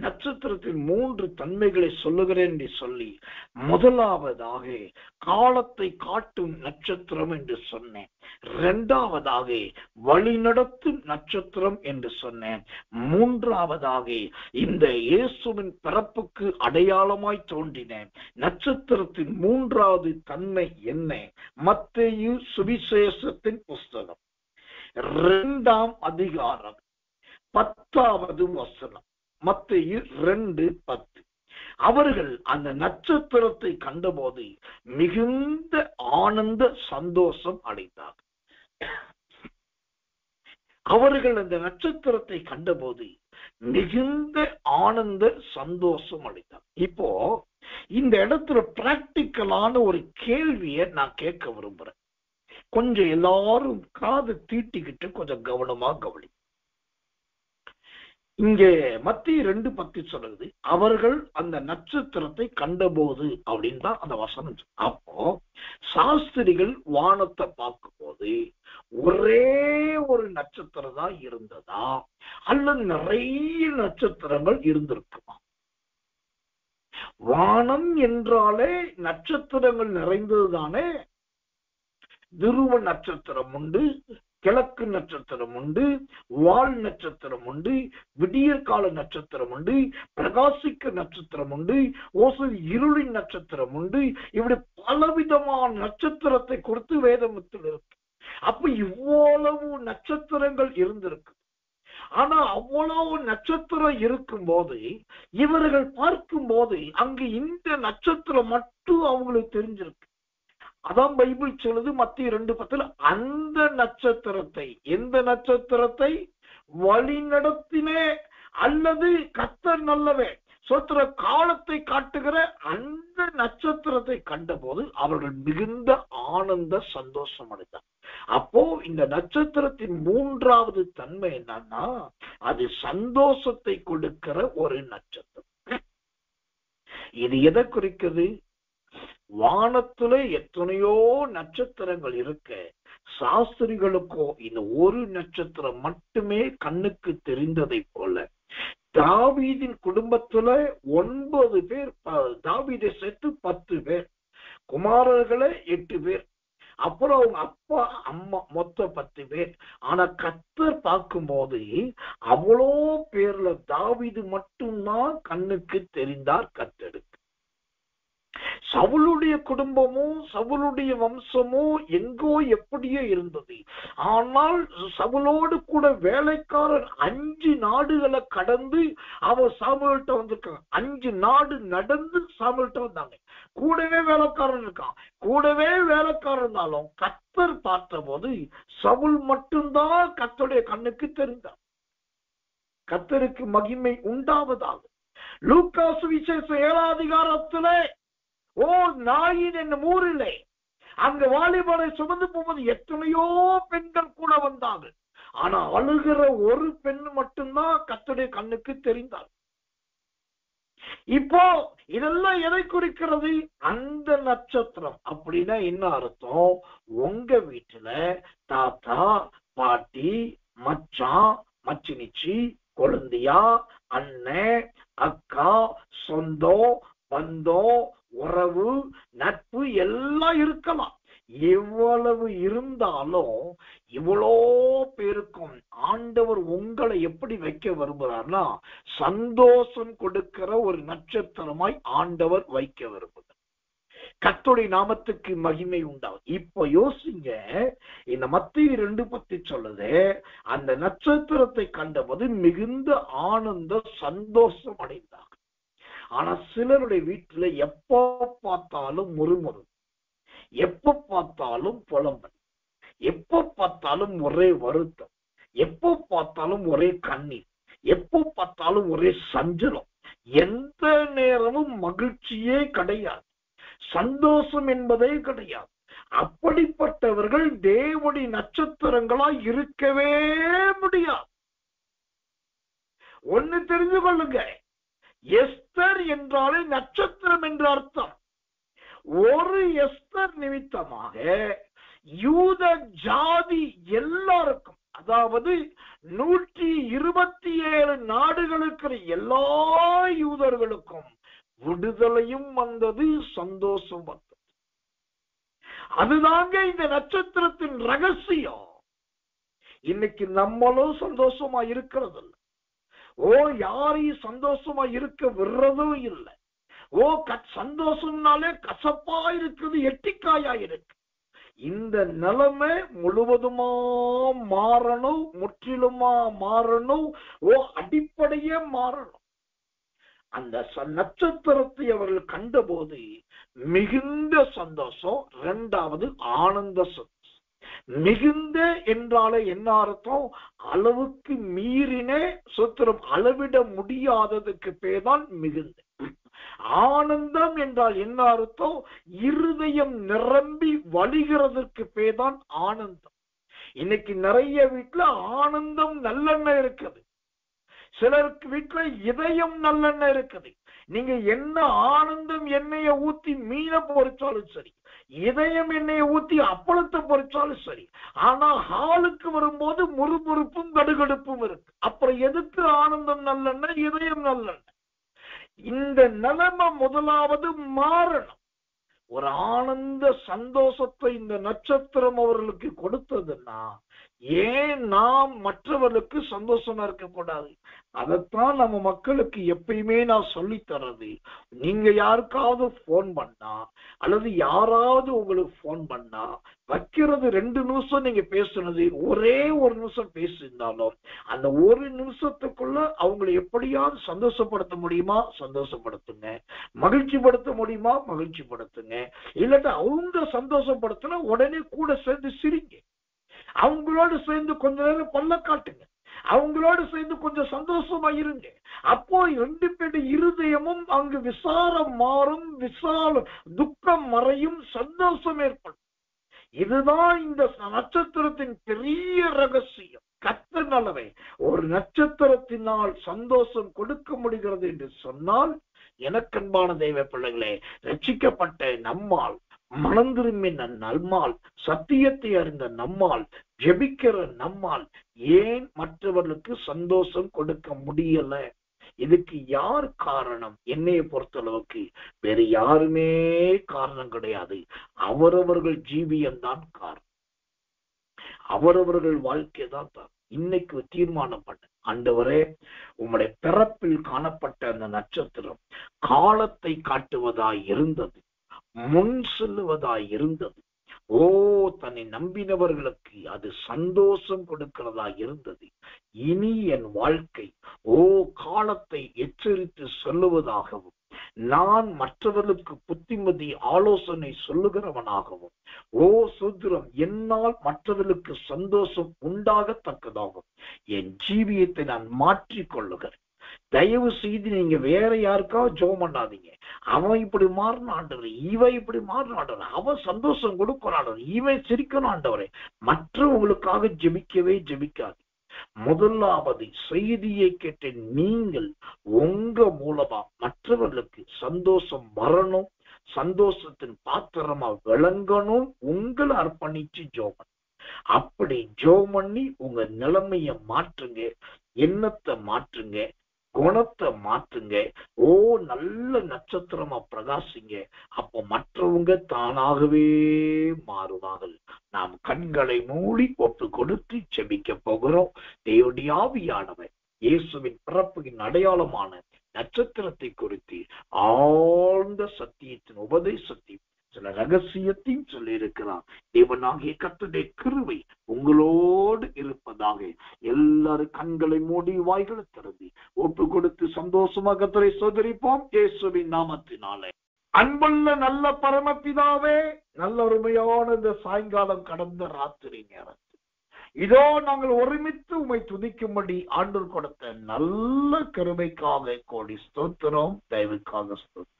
நட்சத்திரத்தின் 3 தன்மைகளை சொல்லுகிறேன் என்று சொல்லி, முதலாவதாக காலத்தை காட்டும் நட்சத்திரம் என்று சொன்னேன். 2வதாக வழிநடத்தும் நட்சத்திரம் என்று சொன்னேன். 3வதாக இந்த இயேசுவின் பிறப்புக்கு அடையாளமாய் தோன்றின நட்சத்திரத்தின் 3வது தன்மை என்ன? மத்தேயு சுவிசேஷத்தின் புஸ்தகம் 2ஆம் அதிகாரம் 10வது வசனம். மத்தேயு 2:10. அவர்கள் அந்த நட்சத்திரத்தை கண்டபோது மிகுந்த ஆனந்த சந்தோஷம் அடைந்தார். அவர்கள் அந்த நட்சத்திரத்தை கண்டபோது மிகுந்த ஆனந்த சந்தோஷம் அடைந்தார். இப்போ இந்த இடத்துல பிராக்டிக்கலான ஒரு கேள்வியை நான் கேட்க விரும்புறேன். கொஞ்சம் எல்லாரும் காது தீட்டிக்கிட்டு கொஞ்சம் கவனமா கவனி. இங்கே மத்திய 2:10 சொல்லுது, அவர்கள் அந்த நட்சத்திரத்தை கண்டபோது அப்படின்னு தான் அந்த வசனம். அப்போ சாஸ்திரிகள் வானத்தை பார்க்கும் போது ஒரே ஒரு நட்சத்திரம் தான் இருந்ததா, அல்லது நிறைய நட்சத்திரங்கள் இருந்திருக்குமா? வானம் என்றாலே நட்சத்திரங்கள் நிறைந்ததுதானே. துருவ நட்சத்திரம் உண்டு, கிழக்கு நட்சத்திரம் உண்டு, வால் நட்சத்திரம் உண்டு, விடியற் கால நட்சத்திரம் உண்டு, பிரகாசிக்க நட்சத்திரம் உண்டு, இருளின் நட்சத்திரம் உண்டு. இப்படி பலவிதமான நட்சத்திரத்தை கொடுத்து வேதத்தில் இருக்கு. அப்ப இவ்வளவு நட்சத்திரங்கள் இருந்திருக்கு. ஆனா அவ்வளவு நட்சத்திரம் இருக்கும் போது இவர்கள் பார்க்கும் போது அங்கு இந்த நட்சத்திரம் மட்டும் அவங்களுக்கு தெரிஞ்சிருக்கு. அதான் பைபிள் சொல்லுது மத்திய 2:10 அந்த நட்சத்திரத்தை, எந்த நட்சத்திரத்தை? வழி நடத்தினே அல்லது கர்த்தர் நல்லவே சோத்திர காலத்தை காட்டுகிற அந்த நட்சத்திரத்தை கண்டபோது அவர்கள் மிகுந்த ஆனந்த சந்தோஷம் அடைந்தார். அப்போ இந்த நட்சத்திரத்தின் 3வது தன்மை என்னன்னா, அது சந்தோஷத்தை கொடுக்கிற ஒரு நட்சத்திரம். இது எதை குறிக்கிறது? வானத்துல எத்தனையோ நட்சத்திரங்கள் இருக்க, சாஸ்திரிகளுக்கோ இந்த ஒரு நட்சத்திரம் மட்டுமே கண்ணுக்கு தெரிந்ததை போல, தாவீதின் குடும்பத்துல 9 பேர், தாவீதை சேர்த்து 10 பேர், குமாரர்களே 8 பேர், அப்புறம் அவங்க அப்பா அம்மா மொத்தம் 10 பேர். ஆனா கர்த்தர் பார்க்கும் போது அவ்வளோ பேர்ல தாவீது மட்டும்தான் கண்ணுக்கு தெரிந்தார் கர்த்தருக்கு. சவுளுடைய குடும்பமும் சவுளுடைய வம்சமும் எங்கோ எப்படியோ இருந்தது. ஆனால் சவுலோடு கூட வேலைக்காரர் 5 நாடுகளை கடந்து அவர் சாமுவேல்கிட்ட வந்திருக்காங்க. 5 நாடு நடந்து சாமுவேல்கிட்ட வந்தாங்க. கூடவே வேலைக்காரன் இருக்கான். கூடவே வேலைக்காரன் இருந்தாலும் கர்த்தர் பார்த்த போது சவுல் மட்டும்தான் கர்த்தருடைய கண்ணுக்கு தெரிந்தார். கர்த்தருக்கு மகிமை உண்டாவதாக. லூக்கா சுவிசேஷம் 7ஆம் அதிகாரத்திலே நாயின் என்னும் ஊரிலே அங்க வாலிபனை சுமந்து போவது எத்தனையோ பெண்கள் கூட வந்தாங்க. ஆனா அழுகிற ஒரு பெண் மட்டும்தான் கர்த்தருடைய கண்ணுக்கு தெரிந்தார். இப்போ இதெல்லாம் எதை குறிக்கிறது? அந்த நட்சத்திரம். அப்படின்னா என்ன அர்த்தம்? உங்க வீட்டுல தாத்தா, பாட்டி, மச்சான், மச்சினிச்சி, குழந்தையா, அண்ணன், அக்கா, சொந்தம், பந்தம், உறவு, நட்பு எல்லாம் இருக்கலாம். எவ்வளவு இருந்தாலும் இவ்வளோ பேருக்கும் ஆண்டவர் உங்களை எப்படி வைக்க விரும்புகிறார்னா சந்தோஷம் கொடுக்கிற ஒரு நட்சத்திரமாய் ஆண்டவர் வைக்க விரும்புகிறார். கர்த்தருடைய நாமத்துக்கு மகிமை உண்டாகும். இப்ப யோசிங்க, இந்த மத்தேயு 2:10 சொல்லுது, அந்த நட்சத்திரத்தை கண்டபோது மிகுந்த ஆனந்த சந்தோஷம் அடைந்தார். ஆனா சிலருடைய வீட்டுல எப்ப பார்த்தாலும் முறுமுறு, எப்ப பார்த்தாலும் புலம்பல், எப்ப பார்த்தாலும் ஒரே வருத்தம், எப்ப பார்த்தாலும் ஒரே கண்ணீர், எப்ப பார்த்தாலும் ஒரே சஞ்சலம், எந்த நேரமும் மகிழ்ச்சியே கிடையாது, சந்தோஷம் என்பதே கிடையாது. அப்படிப்பட்டவர்கள் தேவனுடைய நட்சத்திரங்களா இருக்கவே முடியாது. ஒண்ணு தெரிந்து கொள்ளுங்க, எஸ்தர் என்றாலே நட்சத்திரம் என்று அர்த்தம். ஒரு எஸ்தர் நிமித்தமாக யூத ஜாதி எல்லாருக்கும், அதாவது 127 நாடுகளுக்கு எல்லா யூதர்களுக்கும் விடுதலையும் வந்தது, சந்தோஷம் வந்தது. அதுதாங்க இந்த நட்சத்திரத்தின் ரகசியம். இன்னைக்கு நம்மளும் சந்தோஷமா இருக்கிறது இல்லை. யாரையும் சந்தோஷமா இருக்க விடுறதும் இல்லை. சந்தோஷம்னாலே கசப்பா இருக்குது, எட்டிக்காயா இருக்கு. இந்த நிலைமை முழுவதுமா மாறணும், முற்றிலுமா மாறணும், அடிப்படையே மாறணும். அந்த நட்சத்திரத்தை அவர்கள் கண்டபோது மிகுந்த சந்தோஷம். 2வது ஆனந்த சந்தோஷம். மிகுந்த என்றாலே என்ன அர்த்தம்? அளவுக்கு மீறின சுத்திரம், அளவிட முடியாததுக்கு பேர்தான் மிகுந்த. ஆனந்தம் என்றால் என்ன அர்த்தம்? இருதயம் நிரம்பி வழிகிறதுக்கு பேர்தான் ஆனந்தம். இன்னைக்கு நிறைய வீட்டுல ஆனந்தம் நல்லெண்ணெய் இருக்குது, சிலருக்கு வீட்டுல இதயம் நல்லெண்ணெய் இருக்குது. நீங்க என்ன ஆனந்தம் எண்ணெய ஊத்தி மீனை பொறிச்சாலும் சரி, இதயம் எண்ணெயை ஊத்தி அப்பளத்தை பொறிச்சாலும் சரி, ஆனா ஹாலுக்கு வரும்போது முறுமுறுப்பும் கடுகடுப்பும் இருக்கு. அப்புறம் எதுக்கு ஆனந்தம் நல்லெண்ணெய், இதயம் நல்லெண்ணெய்? இந்த நிலைமை முதலாவது மாறணும். ஒரு ஆனந்த சந்தோஷத்தை இந்த நட்சத்திரம் அவர்களுக்கு கொடுத்ததுன்னா ஏன் நாம் மற்றவர்களுக்கு சந்தோஷமா இருக்கக்கூடாது? அதைத்தான் நம்ம மக்களுக்கு எப்பயுமே நான் சொல்லி தர்றது. நீங்க யாருக்காவது போன் பண்ணா அல்லது யாராவது உங்களுக்கு போன் பண்ணா வைக்கிறது 2 நிமிஷம் நீங்க பேசுனது, ஒரே 1 நிமிஷம் பேசியிருந்தாலும் அந்த 1 நிமிஷத்துக்குள்ள அவங்களை எப்படியாவது சந்தோஷப்படுத்த முடியுமா சந்தோஷப்படுத்துங்க, மகிழ்ச்சிப்படுத்த முடியுமா மகிழ்ச்சிப்படுத்துங்க. இல்லாட்டா அவங்க சந்தோஷப்படுத்தினா உடனே கூட சேர்ந்து சிரிங்க, அவங்களோடு சேர்ந்து கொஞ்ச நேரம் பல்ல காட்டுங்க, அவங்களோடு சேர்ந்து கொஞ்சம் சந்தோஷமா இருங்க. அப்போ 2 பேருடைய இருதயமும் அங்கு விசாரம் மாறும், துக்கம் மறையும், சந்தோஷம் ஏற்படும். இதுதான் இந்த நட்சத்திரத்தின் பெரிய ரகசியம். கர்த்தர் நல்லவே. ஒரு நட்சத்திரத்தினால் சந்தோஷம் கொடுக்க முடிகிறது என்று சொன்னால், எனக்கன்பான தெய்வ பிள்ளைகளே, ரட்சிக்கப்பட்ட நம்மால், மனம் திரும்பின நம்மால், சத்தியத்தை அறிந்த நம்மால், ஜெபிக்கிற நம்மால் ஏன் மற்றவர்களுக்கு சந்தோஷம் கொடுக்க முடியல? இதுக்கு யார் காரணம்? என்னைய பொறுத்தளவுக்கு வேற யாருமே காரணம் கிடையாது. அவரவர்கள் ஜீவியம்தான் காரணம், அவரவர்கள் வாழ்க்கை தான். இன்னைக்கு தீர்மானம் பண்ண, ஆண்டவரே, உம்முடைய பிறப்பில் காணப்பட்ட அந்த நட்சத்திரம் காலத்தை காட்டுவதாய் இருந்தது. முன் செல்லுவதாய் இருந்தது. ஓ, தன்னை நம்பினவர்களுக்கு அது சந்தோஷம் கொடுக்கிறதா இருந்தது. இனி என் வாழ்க்கை காலத்தை எச்சரித்து சொல்லுவதாகவும், நான் மற்றவர்களுக்கு புத்திமதி ஆலோசனை சொல்லுகிறவனாகவும், சூத்திரம், என்னால் மற்றவர்களுக்கு சந்தோஷம் உண்டாகத்தக்கதாகும் என் ஜீவியத்தை நான் மாற்றிக் கொள்ளுகிறேன். தயவு செய்து நீங்க வேற யாருக்காவது ஜெபம் பண்ணாதீங்க. அவன் இப்படி மாறின ஆண்டவரே, இவன் இப்படி மாறின ஆண்டவரே, அவன் சந்தோஷம் கொடுக்கணும் ஆண்டவரே, இவன் சிரிக்கணும் ஆண்டவரே, மற்றவங்களுக்காக ஜெபிக்கவே ஜெபிக்காது. முதலாவது செய்தியை கேட்ட நீங்கள் உங்க மூலமா மற்றவர்களுக்கு சந்தோஷம் வரணும், சந்தோஷத்தின் பாத்திரமா விளங்கணும், உங்களை அர்ப்பணிச்சு ஜெபம். அப்படி ஜெபம் பண்ணி உங்க நிலைமைய மாற்றுங்க, எண்ணத்தை மாற்றுங்க, குணத்தை மாற்றுங்க. நல்ல நட்சத்திரமா பிரகாசிங்க. அப்போ மற்றவங்க தானாகவே மாறுவார்கள். நாம் கண்களை மூடி ஒப்பு கொடுத்து செபிக்க போகிறோம். தேவனுடைய ஆவியானவர் இயேசுவின் பிறப்பின் அடையாளமான நட்சத்திரத்தை குறித்து ஆழ்ந்த சத்தியத்தின் உபதேசத்தை, சில ரகசியத்தையும் சொல்லி இருக்கிறார். தேவனாகிய கர்த்தருடைய கிருபை உங்களோடு இருப்பதாக. எல்லாரும் கண்களை மூடி வாய்களை திறந்து ஒப்பு கொடுத்து சந்தோஷமாக கர்த்தரை சோதரிப்போம் இயேசுவின் நாமத்தினாலே. அன்புள்ள நல்ல பரமபிதாவே, நல்ல அருமையான இந்த சாயங்காலம் கடந்த ராத்திரி நேரத்தில் இதோ நாங்கள் ஒருமித்து உம்மை துதிக்கும்படி ஆண்டவர் கொடுத்த நல்ல கிருபைக்காக கோடி ஸ்தோத்திரம், தயவுக்காக ஸ்தோத்திரம்.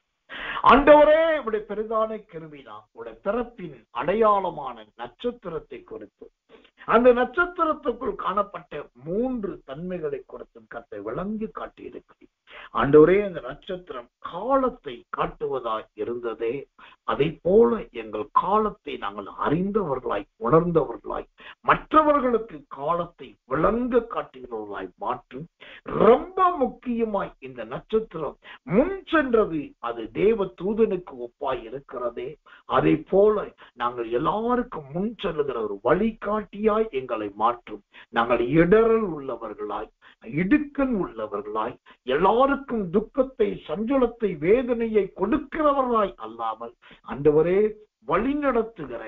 ஆண்டவரே, உடைய பெரிதான கிருபைதான் உடைய பிறப்பின் அடையாளமான நட்சத்திரத்தை குறித்து, அந்த நட்சத்திரத்துக்குள் காணப்பட்ட 3 தன்மைகளை குறித்து கர்த்தர் விளங்கி காட்டியிருக்கிறேன். ஆண்டவரே, அந்த நட்சத்திரம் காலத்தை காட்டுவதாய் இருந்ததே, அதை போல எங்கள் காலத்தை நாங்கள் அறிந்தவர்களாய், உணர்ந்தவர்களாய், மற்றவர்களுக்கு காலத்தை விளங்க காட்டுகிறவர்களாய் மாற்றும். ரொம்ப முக்கியமாய் இந்த நட்சத்திரம் முன் சென்றது, அது தேவ தூதனுக்கு ஒப்பாய் இருக்கிறதே, அதை போல நாங்கள் எல்லாருக்கும் முன் செல்லுகிற ஒரு வழிகாட்டியாய் எங்களை மாற்றும். நாங்கள் இடரல் உள்ளவர்களாய், இடுக்கன் உள்ளவர்களாய், எல்லாருக்கும் துக்கத்தை, சஞ்சலத்தை, வேதனையை கொடுக்கிறவர்களாய் அல்லாமல் ஆண்டவரே வழி நடத்துகிற,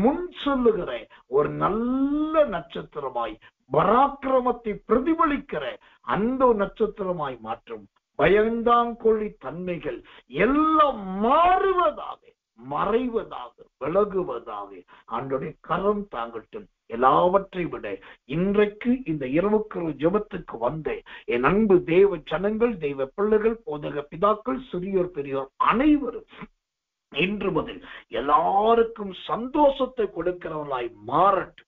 முன் சொல்லுகிற ஒரு நல்ல நட்சத்திரமாய், பராக்கிரமத்தை பிரதிபலிக்கிற அந்த நட்சத்திரமாய் மாற்றும். பயந்தாங்கொள்ளி தன்மைகள் எல்லாம் மாறுவதாக, மறைவதாக, விலகுவதாக ஆண்டவருடைய கரம் தாங்கட்டும். எல்லாவற்றை விட இன்றைக்கு இந்த இரவுக்கு ஜெபத்துக்கு வந்த என் அன்பு தேவ ஜனங்கள், தெய்வ பிள்ளைகள், போதக பிதாக்கள், சிறியோர் பெரியோர் அனைவரும் இன்று முதல் எல்லாருக்கும் சந்தோஷத்தை கொடுக்கிறவர்களாய் மாறட்டும்.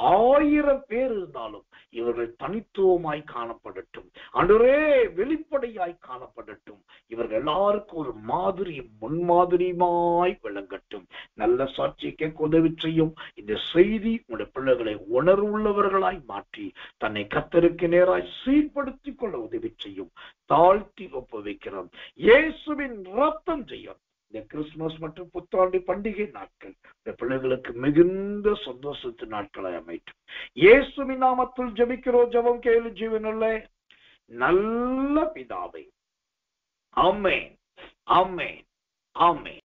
1000 பேர் இருந்தாலும் இவர்கள் தனித்துவமாய் காணப்படட்டும். ஆண்டவரே, வெளிப்படையாய் காணப்படட்டும். இவர்கள் எல்லாருக்கும் ஒரு மாதிரி, முன்மாதிரியுமாய் விளங்கட்டும். நல்ல சாட்சியை கேட்க உதவி செய்யும். இந்த செய்தி உடைய பிள்ளைகளை உணர்வுள்ளவர்களாய் மாற்றி தன்னை கர்த்தருக்கு நேராய் சீர்படுத்திக் கொள்ள உதவி செய்யும். தாழ்த்தி ஒப்புவிக்கிறோம். இயேசுவின் ரத்தம் செய்யும். இந்த கிறிஸ்துமஸ் மற்றும் புத்தாண்டு பண்டிகை நாட்கள் இந்த பிள்ளைகளுக்கு மிகுந்த சந்தோஷத்து நாட்களை அமைக்கும். இயேசுவின் நாமத்தில் ஜெபிக்கிறோம். ஜெபம் கேளு ஜீவனுள்ள நல்ல பிதாவே. ஆமென், ஆமென், ஆமென்.